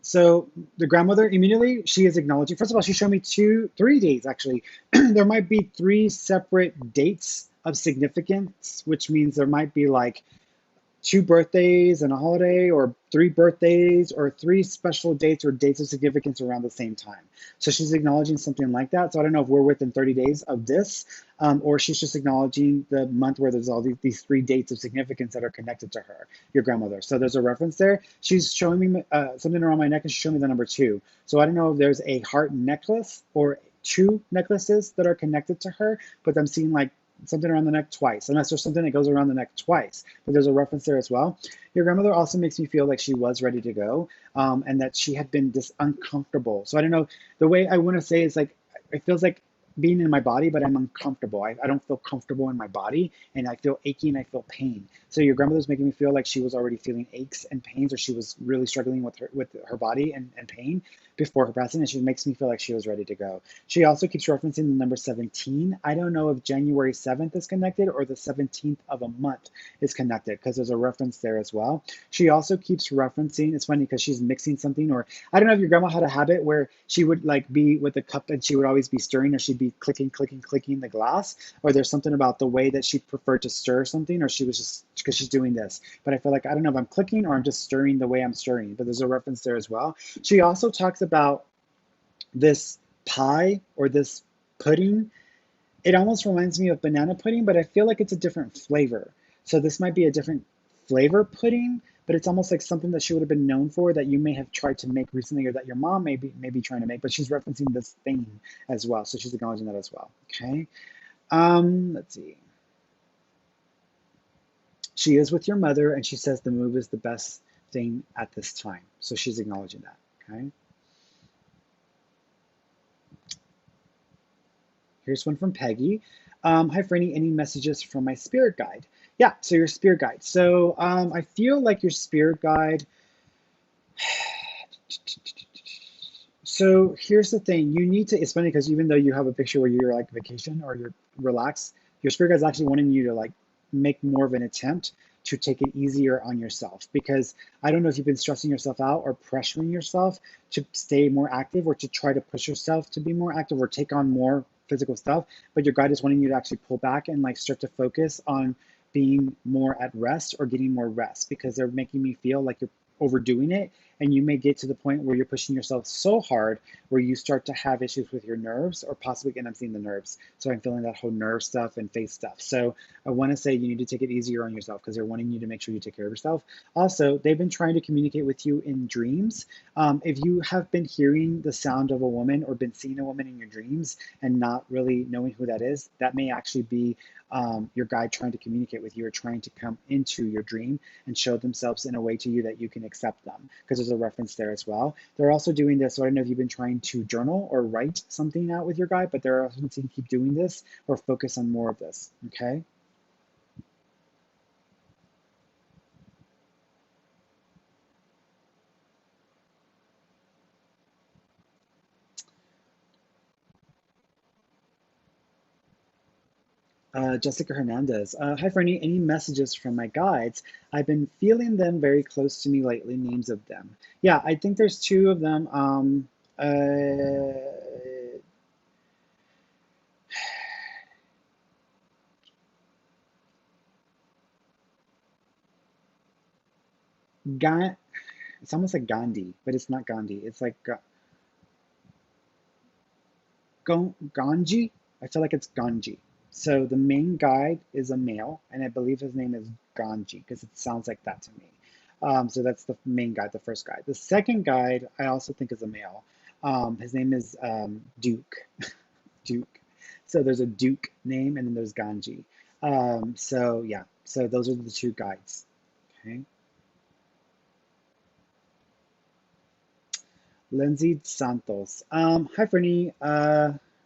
So the grandmother immediately she is acknowledging. First of all, she showed me three dates actually. There might be three separate dates of significance, which means there might be like two birthdays and a holiday, or three birthdays, or three special dates or dates of significance around the same time. So she's acknowledging something like that. So I don't know if we're within 30 days of this, or she's just acknowledging the month where there's all these three dates of significance that are connected to her, your grandmother. So there's a reference there. She's showing me something around my neck, and she's showing me the number 2. So I don't know if there's a heart necklace or two necklaces that are connected to her, but I'm seeing like something around the neck twice, unless there's something that goes around the neck twice, but there's a reference there as well. Your grandmother also makes me feel like she was ready to go, and that she had been uncomfortable. So I don't know, the way I want to say is like, it feels like being in my body, but I'm uncomfortable. I don't feel comfortable in my body, and I feel achy and I feel pain. So your grandmother's making me feel like she was already feeling aches and pains, or she was really struggling with her body and pain before her passing, and she makes me feel like she was ready to go. She also keeps referencing the number 17. I don't know if January 7th is connected or the 17th of a month is connected, because there's a reference there as well. She also keeps referencing, it's funny because she's mixing something, or I don't know if your grandma had a habit where she would like be with a cup and she would always be stirring, or she'd be clicking, clicking, clicking the glass, or there's something about the way that she preferred to stir something, or she was just, because she's doing this. But I feel like, I don't know if I'm clicking or I'm just stirring the way I'm stirring, but there's a reference there as well. She also talks about this pie or this pudding. It almost reminds me of banana pudding, but I feel like it's a different flavor. So this might be a different flavor pudding, but it's almost like something that she would have been known for, that you may have tried to make recently, or that your mom may be trying to make, but she's referencing this thing as well. So she's acknowledging that as well. Okay. Let's see. She is with your mother, and she says the move is the best thing at this time. So she's acknowledging that. Okay. Here's one from Peggy. Hi, Ferny. Any messages from my spirit guide? Yeah, so your spirit guide. So I feel like your spirit guide. So here's the thing. You need to, it's funny because even though you have a picture where you're like vacation or you're relaxed, your spirit guide is actually wanting you to like make more of an attempt to take it easier on yourself, because I don't know if you've been stressing yourself out or pressuring yourself to stay more active, or to try to push yourself to be more active or take on more physical stuff, but your guide is wanting you to actually pull back and like start to focus on being more at rest or getting more rest, because they're making me feel like you're overdoing it, and you may get to the point where you're pushing yourself so hard where you start to have issues with your nerves, or possibly, and I'm seeing the nerves, so I'm feeling that whole nerve stuff and face stuff. So I want to say you need to take it easier on yourself, because they're wanting you to make sure you take care of yourself. Also, they've been trying to communicate with you in dreams. If you have been hearing the sound of a woman or been seeing a woman in your dreams and not really knowing who that is, that may actually be your guide trying to communicate with you, or trying to come into your dream and show themselves in a way to you that you can accept them, because there's a reference there as well. They're also doing this, so I don't know if you've been trying to journal or write something out with your guide, but they're also saying keep doing this or focus on more of this, okay? Jessica Hernandez. Hi, Fernie. Any messages from my guides? I've been feeling them very close to me lately. Names of them. Yeah, I think there's two of them. Ga- it's almost like Gandhi, but it's not Gandhi. It's like Ganji. I feel like it's Ganji. So the main guide is a male, and I believe his name is Ganji because it sounds like that to me. So that's the main guide, the first guide. The second guide, I also think is a male. His name is Duke. Duke. So there's a Duke name, and then there's Ganji. So yeah, so those are the two guides. Okay. Lindsay Santos. Hi, Fernie.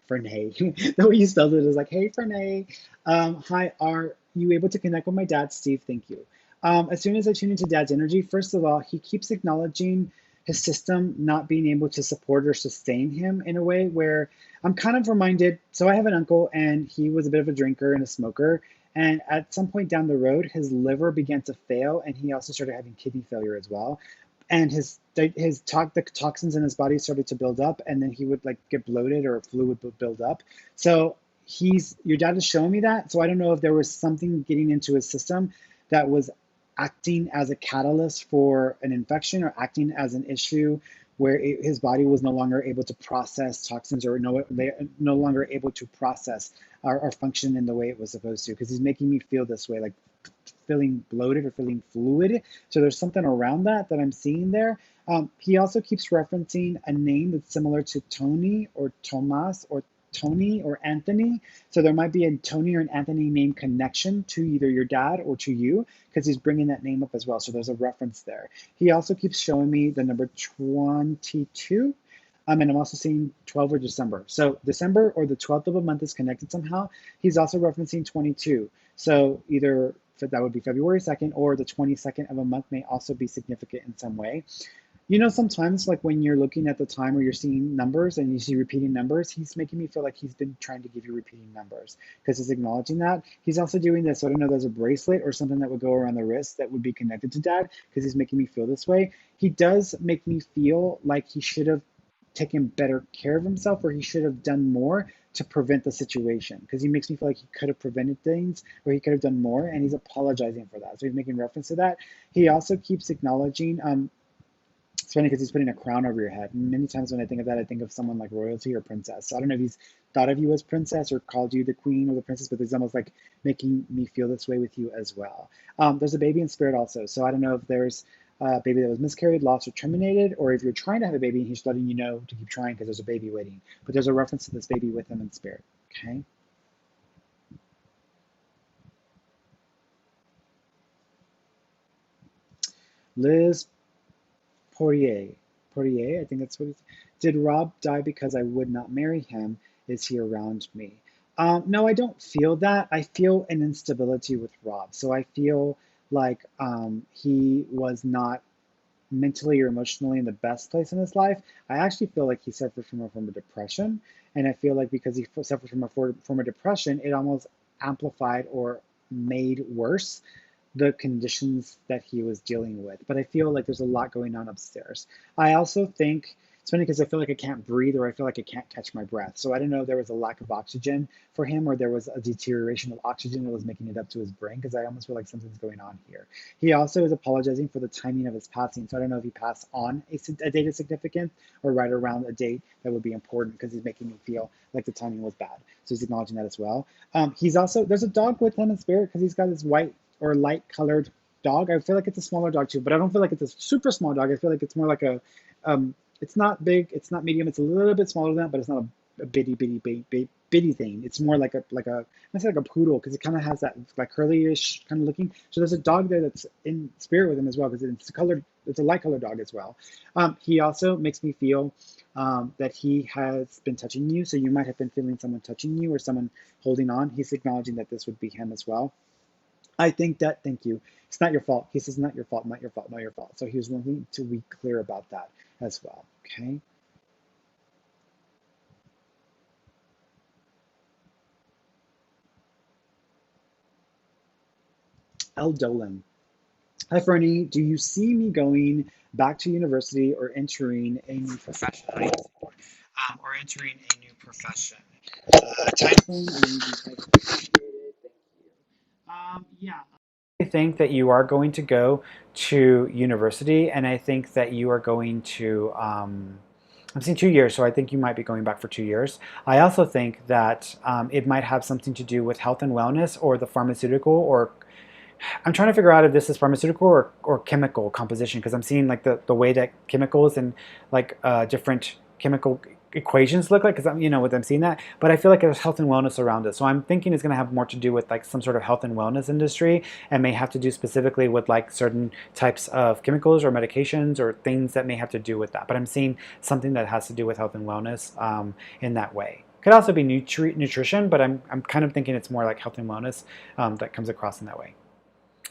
Fernie. The way you spelled it is like, hey, Fernie. Hi, are you able to connect with my dad, Steve? Thank you. As soon as I tune into Dad's energy, first of all, he keeps acknowledging his system not being able to support or sustain him in a way where I'm kind of reminded. So I have an uncle, and he was a bit of a drinker and a smoker. And at some point down the road, his liver began to fail, and he also started having kidney failure as well. And the toxins in his body started to build up, and then he would like get bloated or fluid would build up. So your dad is showing me that. So I don't know if there was something getting into his system that was acting as a catalyst for an infection or acting as an issue where his body was no longer able to process toxins or no longer able to process or function in the way it was supposed to, because he's making me feel this way, like feeling bloated or feeling fluid. So there's something around that I'm seeing there. He also keeps referencing a name that's similar to Tony or Tomas or Tony or Anthony. So there might be a Tony or an Anthony name connection to either your dad or to you, because he's bringing that name up as well. So there's a reference there. He also keeps showing me the number 22. And I'm also seeing 12 or December. So December or the 12th of a month is connected somehow. He's also referencing 22. So either that would be February 2nd, or the 22nd of a month may also be significant in some way. You know, sometimes like when you're looking at the time or you're seeing numbers and you see repeating numbers, he's making me feel like he's been trying to give you repeating numbers because he's acknowledging that. He's also doing this. So I don't know, there's a bracelet or something that would go around the wrist that would be connected to dad because he's making me feel this way. He does make me feel like he should have taken better care of himself, or he should have done more to prevent the situation, because he makes me feel like he could have prevented things or he could have done more, and he's apologizing for that. So he's making reference to that. He also keeps acknowledging it's funny because he's putting a crown over your head. And many times when I think of that, I think of someone like royalty or princess. So I don't know if he's thought of you as princess or called you the queen or the princess, but he's almost like making me feel this way with you as well. There's a baby in spirit also. So I don't know if there's a baby that was miscarried, lost, or terminated, or if you're trying to have a baby and he's letting you know to keep trying because there's a baby waiting. But there's a reference to this baby with him in spirit. Okay. Liz Poirier. Poirier, I think that's what it's. Did Rob die because I would not marry him? Is he around me? No, I don't feel that. I feel an instability with Rob. So I feel like he was not mentally or emotionally in the best place in his life. I actually feel like he suffered from a form of depression. And I feel like because he suffered from a form of depression, it almost amplified or made worse the conditions that he was dealing with. But I feel like there's a lot going on upstairs. I also think it's funny because I feel like I can't breathe, or I feel like I can't catch my breath. So I don't know if there was a lack of oxygen for him, or there was a deterioration of oxygen that was making it up to his brain, because I almost feel like something's going on here. He also is apologizing for the timing of his passing. So I don't know if he passed on a date of significance or right around a date that would be important, because he's making me feel like the timing was bad. So he's acknowledging that as well. He's also, there's a dog with him in spirit, because he's got this white or light colored dog. I feel like it's a smaller dog too, but I don't feel like it's a super small dog. I feel like it's more like it's not big, it's not medium, it's a little bit smaller than that, but it's not a bitty thing. It's more like I say like a poodle, because it kind of has that like curly-ish kind of looking. So there's a dog there that's in spirit with him as well, because it's a light colored dog as well. He also makes me feel that he has been touching you. So you might have been feeling someone touching you or someone holding on. He's acknowledging that this would be him as well. I think that, thank you. It's not your fault. He says, not your fault, not your fault, not your fault. So he was wanting to be clear about that as well. Okay. El Dolan. Hi, Ferny. Do you see me going back to university or entering a new profession? Or entering a new profession? Time frame, appreciate it. Thank you. Yeah. I think that you are going to go to university, and I think that you are going to. I'm seeing 2 years, so I think you might be going back for 2 years. I also think that it might have something to do with health and wellness, or the pharmaceutical, or I'm trying to figure out if this is pharmaceutical or chemical composition, because I'm seeing like the way that chemicals and like different chemical equations look like, because I'm, with I'm seeing that, but I feel like there's health and wellness around it. So I'm thinking it's going to have more to do with like some sort of health and wellness industry, and may have to do specifically with like certain types of chemicals or medications or things that may have to do with that. But I'm seeing something that has to do with health and wellness in that way. Could also be nutrition, but I'm kind of thinking it's more like health and wellness that comes across in that way.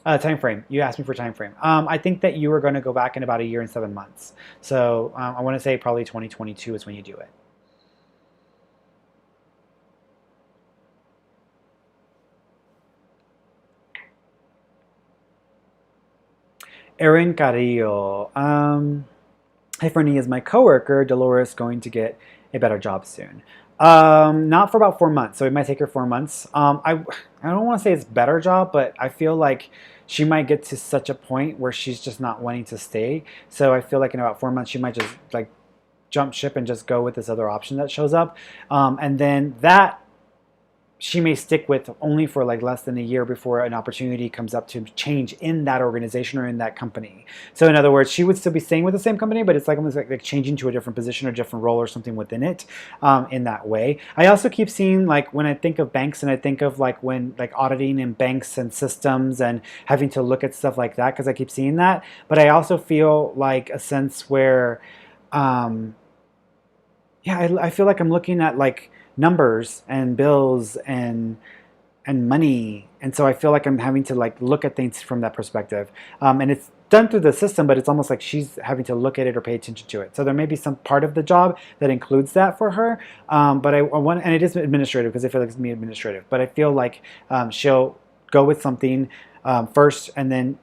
Time frame. You asked me for time frame. I think that you are going to go back in about a year and 7 months. So I want to say probably 2022 is when you do it. Erin Carrillo. Hey, Ferny, is my coworker Dolores going to get a better job soon? Not for about 4 months, so it might take her 4 months. I don't want to say it's better job, but I feel like she might get to such a point where she's just not wanting to stay. So I feel like in about 4 months she might just like jump ship and just go with this other option that shows up, and then that she may stick with only for like less than a year before an opportunity comes up to change in that organization or in that company. So in other words, she would still be staying with the same company, but it's like almost like changing to a different position or different role or something within it, in that way. I also keep seeing like when I think of banks and I think of like when like auditing in banks and systems and having to look at stuff like that because I keep seeing that. But I also feel like a sense where um, yeah, I feel like I'm looking at like numbers and bills and money, and so I feel like I'm having to like look at things from that perspective. And it's done through the system, but it's almost like she's having to look at it or pay attention to it. So there may be some part of the job that includes that for her. But I want, and it is administrative because I feel like it's me administrative. But I feel like she'll go with something first, and then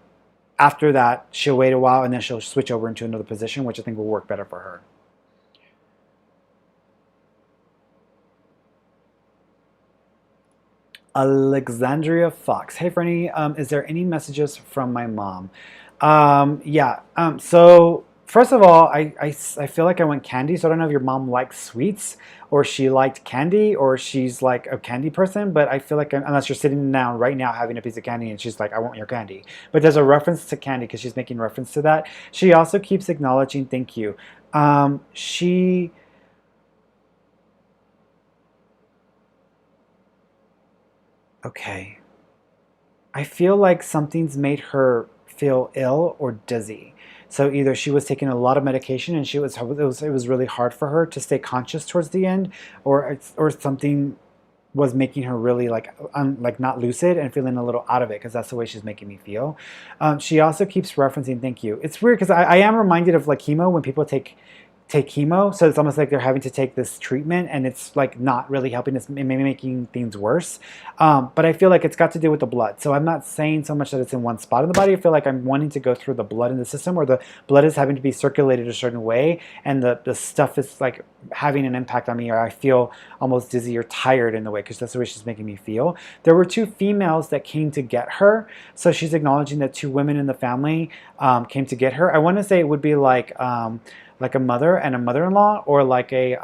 after that she'll wait a while, and then she'll switch over into another position, which I think will work better for her. Alexandria Fox. Hey, Franny, is there any messages from my mom? Yeah. So first of all, I feel like I went candy. So I don't know if your mom likes sweets or she liked candy or she's like a candy person. But I feel like unless you're sitting down right now having a piece of candy and she's like, I want your candy. But there's a reference to candy because she's making reference to that. She also keeps acknowledging thank you. She okay. I feel like something's made her feel ill or dizzy. So either she was taking a lot of medication and it was really hard for her to stay conscious towards the end, or something was making her really like not lucid and feeling a little out of it because that's the way she's making me feel. She also keeps referencing thank you. It's weird because I am reminded of like chemo when people take chemo, so it's almost like they're having to take this treatment and it's like not really helping, it's maybe making things worse. But I feel like it's got to do with the blood, so I'm not saying so much that it's in one spot in the body. I feel like I'm wanting to go through the blood in the system, or the blood is having to be circulated a certain way, and the stuff is like having an impact on me, or I feel almost dizzy or tired in the way because that's the way she's making me feel. There were two females that came to get her, so she's acknowledging that two women in the family came to get her. I want to say it would be like a mother and a mother-in-law, or like a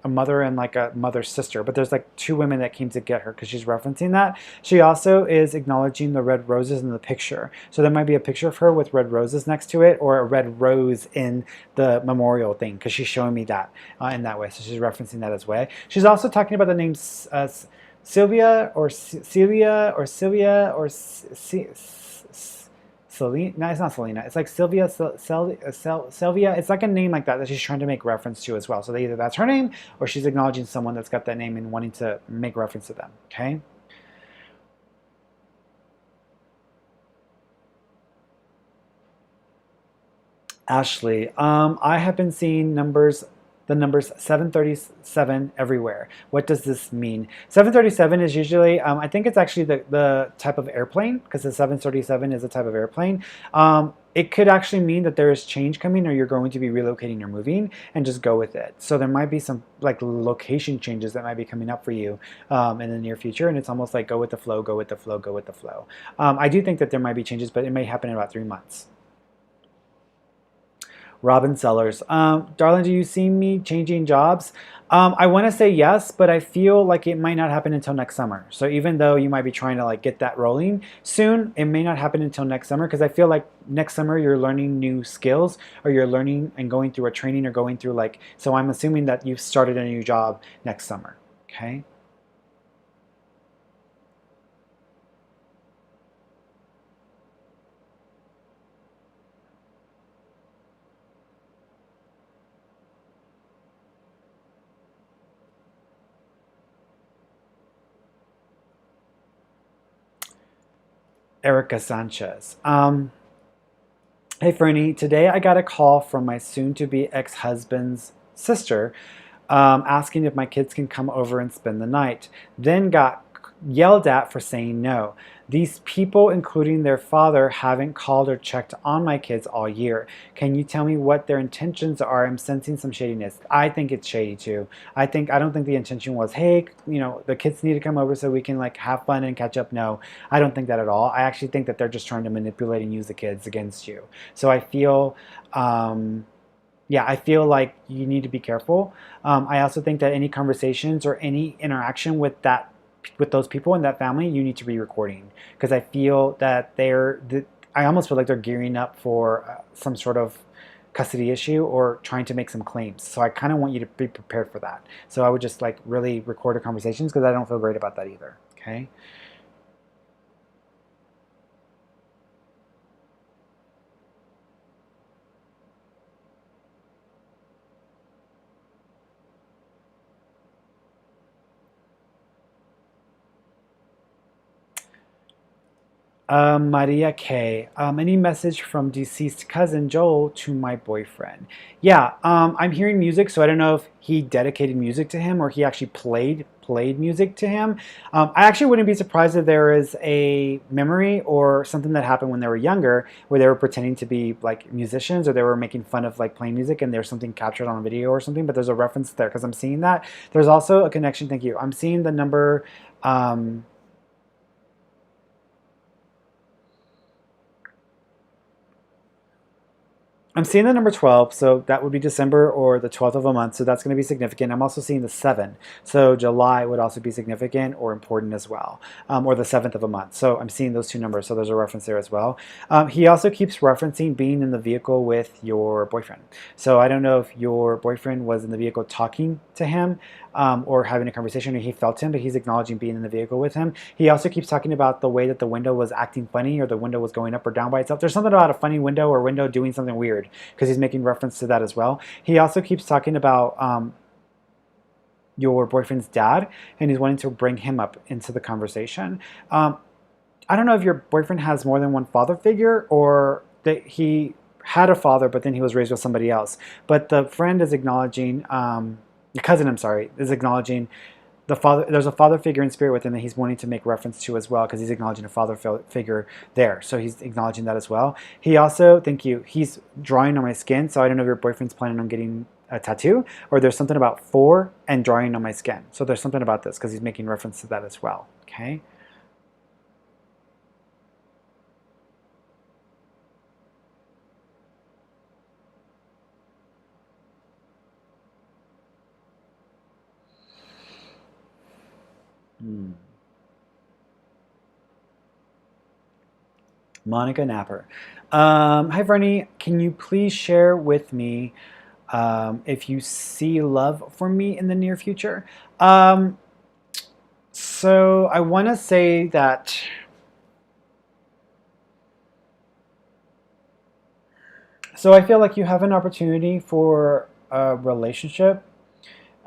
mother and like a mother's sister. But there's like two women that came to get her because she's referencing that. She also is acknowledging the red roses in the picture. So there might be a picture of her with red roses next to it, or a red rose in the memorial thing because she's showing me that in that way. So she's referencing that as well. She's also talking about the name Sylvia or Celia or Sylvia or Selena. No, it's not Selena. It's like Sylvia. Sylvia. It's like a name like that that she's trying to make reference to as well. So either that's her name, or she's acknowledging someone that's got that name and wanting to make reference to them. Okay. Ashley, I have been seeing the numbers 737 everywhere. What does this mean? 737 is usually, I think it's actually the type of airplane, because the 737 is a type of airplane. It could actually mean that there is change coming, or you're going to be relocating or moving, and just go with it. So there might be some like location changes that might be coming up for you in the near future, and it's almost like go with the flow, go with the flow, go with the flow. I do think that there might be changes, but it may happen in about 3 months. Robin Sellers. Darling, do you see me changing jobs? I want to say yes, but I feel like it might not happen until next summer. So even though you might be trying to like get that rolling soon, it may not happen until next summer, because I feel like next summer you're learning new skills, or you're learning and going through a training, or going through like, so I'm assuming that you've started a new job next summer. Okay. Erica Sanchez. Hey, Fernie. Today I got a call from my soon-to-be ex-husband's sister asking if my kids can come over and spend the night. Then got yelled at for saying no. These people, including their father, haven't called or checked on my kids all year. Can you tell me what their intentions are? I'm sensing some shadiness. I think it's shady too. I don't think the intention was, hey, the kids need to come over so we can like have fun and catch up. No, I don't think that at all. I actually think that they're just trying to manipulate and use the kids against you. So I feel yeah, I feel like you need to be careful. I also think that any conversations or any interaction with those people in that family, you need to be recording because I feel that I almost feel like they're gearing up for some sort of custody issue or trying to make some claims. So I kind of want you to be prepared for that. So I would just like really record the conversations because I don't feel great about that either. Okay. Maria K. Any message from deceased cousin Joel to my boyfriend? Yeah, I'm hearing music, so I don't know if he dedicated music to him or he actually played music to him. I actually wouldn't be surprised if there is a memory or something that happened when they were younger, where they were pretending to be like musicians or they were making fun of like playing music, and there's something captured on a video or something. But there's a reference there because I'm seeing that. There's also a connection. Thank you. I'm seeing the number. Um, I'm seeing the number 12, so that would be December or the 12th of a month, so that's going to be significant. I'm also seeing the 7, so July would also be significant or important as well, or the 7th of a month. So I'm seeing those two numbers, so there's a reference there as well. He also keeps referencing being in the vehicle with your boyfriend. So I don't know if your boyfriend was in the vehicle talking to him or having a conversation, or he felt him, but he's acknowledging being in the vehicle with him. He also keeps talking about the way that the window was acting funny or the window was going up or down by itself. There's something about a funny window or window doing something weird because he's making reference to that as well. He also keeps talking about your boyfriend's dad, and he's wanting to bring him up into the conversation. I don't know if your boyfriend has more than one father figure or that he had a father, but then he was raised with somebody else. But the friend is acknowledging, the cousin, I'm sorry, is acknowledging the father. There's a father figure in spirit with him that he's wanting to make reference to as well because he's acknowledging a father figure there. So he's acknowledging that as well. He also, thank you, he's drawing on my skin. So I don't know if your boyfriend's planning on getting a tattoo or there's something about 4 and drawing on my skin. So there's something about this because he's making reference to that as well. Okay. Hmm. Monica Napper. Hi, Fernie. Can you please share with me if you see love for me in the near future? Um, so I want to say that. So I feel like you have an opportunity for a relationship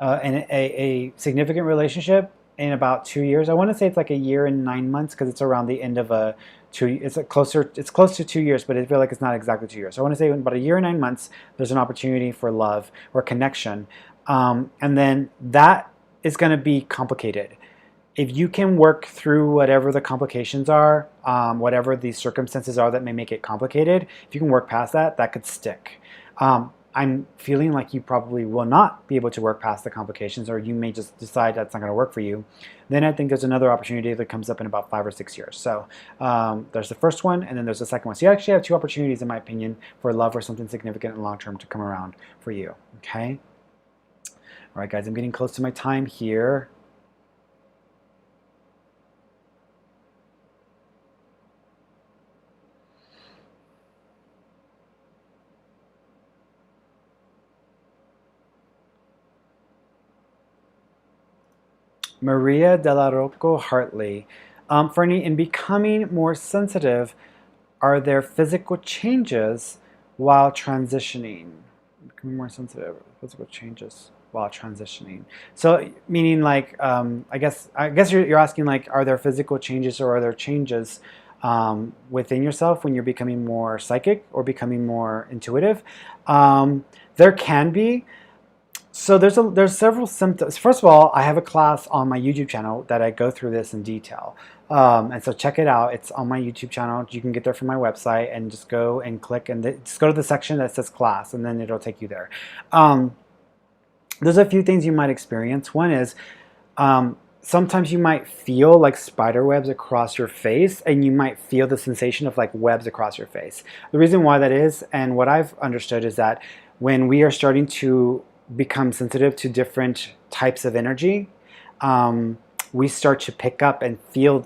and a significant relationship in about 2 years. I want to say it's like a year and 9 months because it's around the end of a two. It's close to 2 years, but I feel like it's not exactly 2 years. So I want to say in about a year and 9 months, there's an opportunity for love or connection, and then that is going to be complicated. If you can work through whatever the complications are, whatever the circumstances are that may make it complicated, if you can work past that, that could stick. I'm feeling like you probably will not be able to work past the complications, or you may just decide that's not going to work for you. Then I think there's another opportunity that comes up in about 5 or 6 years. So there's the first one, and then there's the second one. So you actually have two opportunities, in my opinion, for love or something significant and long term to come around for you. Okay. All right, guys, I'm getting close to my time here. Maria Della Rocco Hartley. Fernie, in becoming more sensitive, are there physical changes while transitioning? Becoming more sensitive, physical changes while transitioning. So, meaning like, I guess you're asking like, are there physical changes or are there changes within yourself when you're becoming more psychic or becoming more intuitive. There can be. So there's several symptoms. First of all, I have a class on my YouTube channel that I go through this in detail. And so check it out. It's on my YouTube channel. You can get there from my website and just go and click and just go to the section that says class, and then it'll take you there. There's a few things you might experience. One is sometimes you might feel like spider webs across your face, and you might feel the sensation of like webs across your face. The reason why that is, and what I've understood, is that when we are starting to become sensitive to different types of energy, we start to pick up and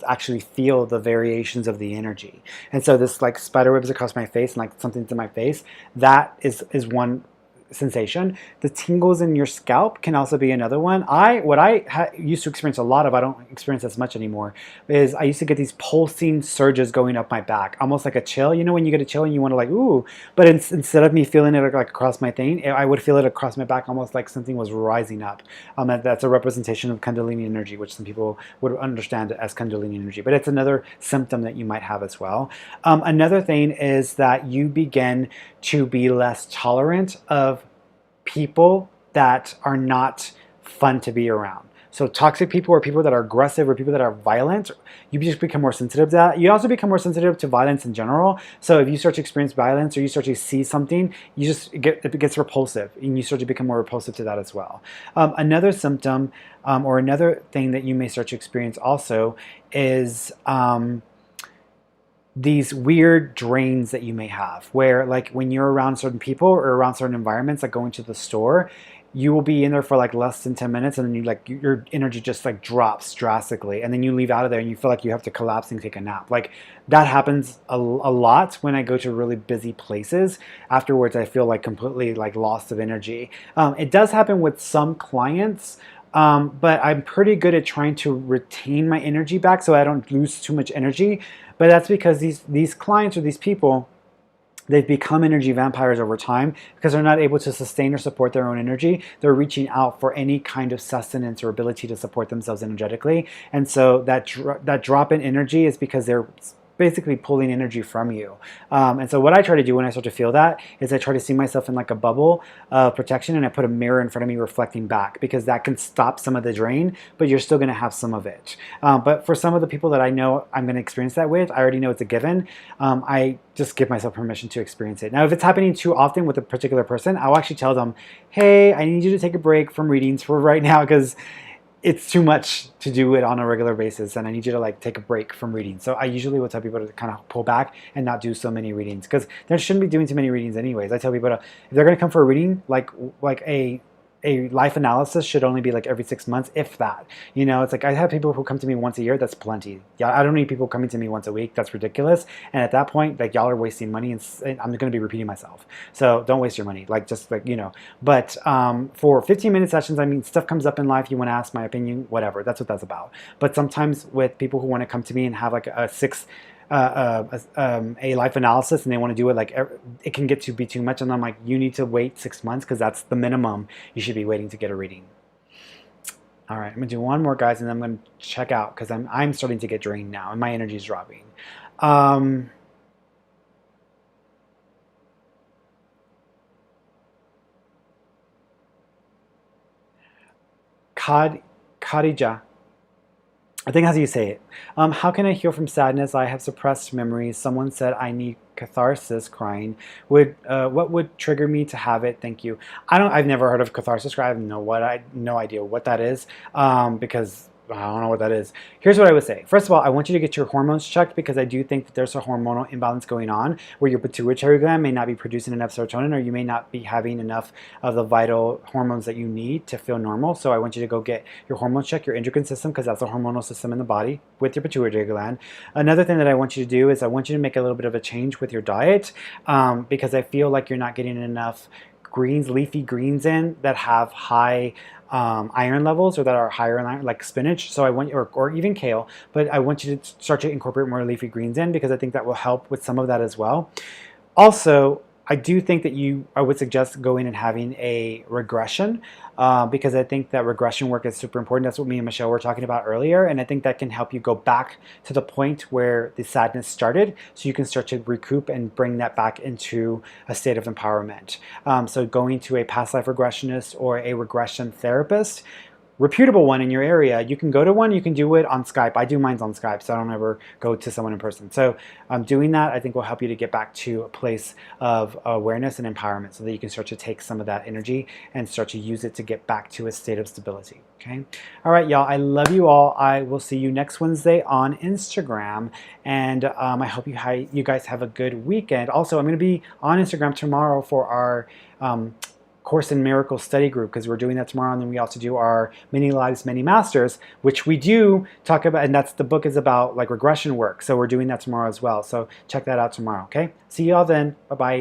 actually feel the variations of the energy. And so this like spider webs across my face and like something's in my face, that is one sensation. The tingles in your scalp can also be another one. What I used to experience a lot of, I don't experience as much anymore, is I used to get these pulsing surges going up my back, almost like a chill. You know when you get a chill and you want to like, ooh, but instead of me feeling it like across my thing, I would feel it across my back almost like something was rising up. That's a representation of Kundalini energy, which some people would understand as Kundalini energy, but it's another symptom that you might have as well. Another thing is that you begin to be less tolerant of people that are not fun to be around. So toxic people, or people that are aggressive, or people that are violent, you just become more sensitive to that. You also become more sensitive to violence in general. So if you start to experience violence, or you start to see something, it gets repulsive, and you start to become more repulsive to that as well. Another symptom, or another thing that you may start to experience also is these weird drains that you may have, where like when you're around certain people or around certain environments, like going to the store, you will be in there for like less than 10 minutes, and then your energy just like drops drastically, and then you leave out of there and you feel like you have to collapse and take a nap. Like that happens a lot when I go to really busy places. Afterwards I feel like completely like lost of energy. It does happen with some clients, but I'm pretty good at trying to retain my energy back so I don't lose too much energy. But that's because these clients or these people, they've become energy vampires over time because they're not able to sustain or support their own energy. They're reaching out for any kind of sustenance or ability to support themselves energetically. And so that drop in energy is because they're basically pulling energy from you. And so what I try to do when I start to feel that is I try to see myself in like a bubble of protection, and I put a mirror in front of me reflecting back, because that can stop some of the drain, but you're still going to have some of it. But for some of the people that I know I'm going to experience that with, I already know it's a given. I just give myself permission to experience it. Now, if it's happening too often with a particular person, I'll actually tell them, hey, I need you to take a break from readings for right now, because it's too much to do it on a regular basis, and I need you to like take a break from reading. So I usually will tell people to kind of pull back and not do so many readings, because they shouldn't be doing too many readings anyways. I tell people if they're going to come for a reading, like a life analysis should only be like every 6 months, if that. You know, it's like I have people who come to me once a year. That's plenty. Yeah, I don't need people coming to me once a week. That's ridiculous. And at that point, like y'all are wasting money, and I'm going to be repeating myself. So don't waste your money. Like just like, you know. But for 15-minute sessions, I mean, stuff comes up in life. You want to ask my opinion, whatever. That's what that's about. But sometimes with people who want to come to me and have like a life analysis, and they want to do it like it can get to be too much, and I'm like, you need to wait 6 months, because that's the minimum you should be waiting to get a reading. All right, I'm gonna do one more, guys, and then I'm gonna check out, because I'm starting to get drained now and my energy is dropping. Khadija, I think that's how you say it. How can I heal from sadness? I have suppressed memories. Someone said I need catharsis crying. What would trigger me to have it? Thank you. I've never heard of catharsis cry. I have no idea what that is. Because I don't know what that is. Here's what I would say. First of all, I want you to get your hormones checked, because I do think that there's a hormonal imbalance going on where your pituitary gland may not be producing enough serotonin, or you may not be having enough of the vital hormones that you need to feel normal. So I want you to go get your hormones checked, your endocrine system, because that's a hormonal system in the body with your pituitary gland. Another thing that I want you to do is I want you to make a little bit of a change with your diet, because I feel like you're not getting enough greens, leafy greens in that have high iron levels, or that are higher in iron, like spinach. So I want, or even kale, but I want you to start to incorporate more leafy greens in, because I think that will help with some of that as well. Also, I do think that I would suggest going and having a regression because I think that regression work is super important. That's what me and Michelle were talking about earlier. And I think that can help you go back to the point where the sadness started so you can start to recoup and bring that back into a state of empowerment. So going to a past life regressionist or a regression therapist, reputable one in your area, you can go to one, you can do it on Skype. I do mine on Skype, so I don't ever go to someone in person. So doing that, I think, will help you to get back to a place of awareness and empowerment so that you can start to take some of that energy and start to use it to get back to a state of stability. Okay. All right, y'all. I love you all. I will see you next Wednesday on Instagram, and I hope you guys have a good weekend. Also, I'm going to be on Instagram tomorrow for our Course in Miracles study group, because we're doing that tomorrow, and then we also do our Many Lives, Many Masters, which we do talk about, and the book is about like regression work. So we're doing that tomorrow as well. So check that out tomorrow. Okay. See y'all then. Bye bye.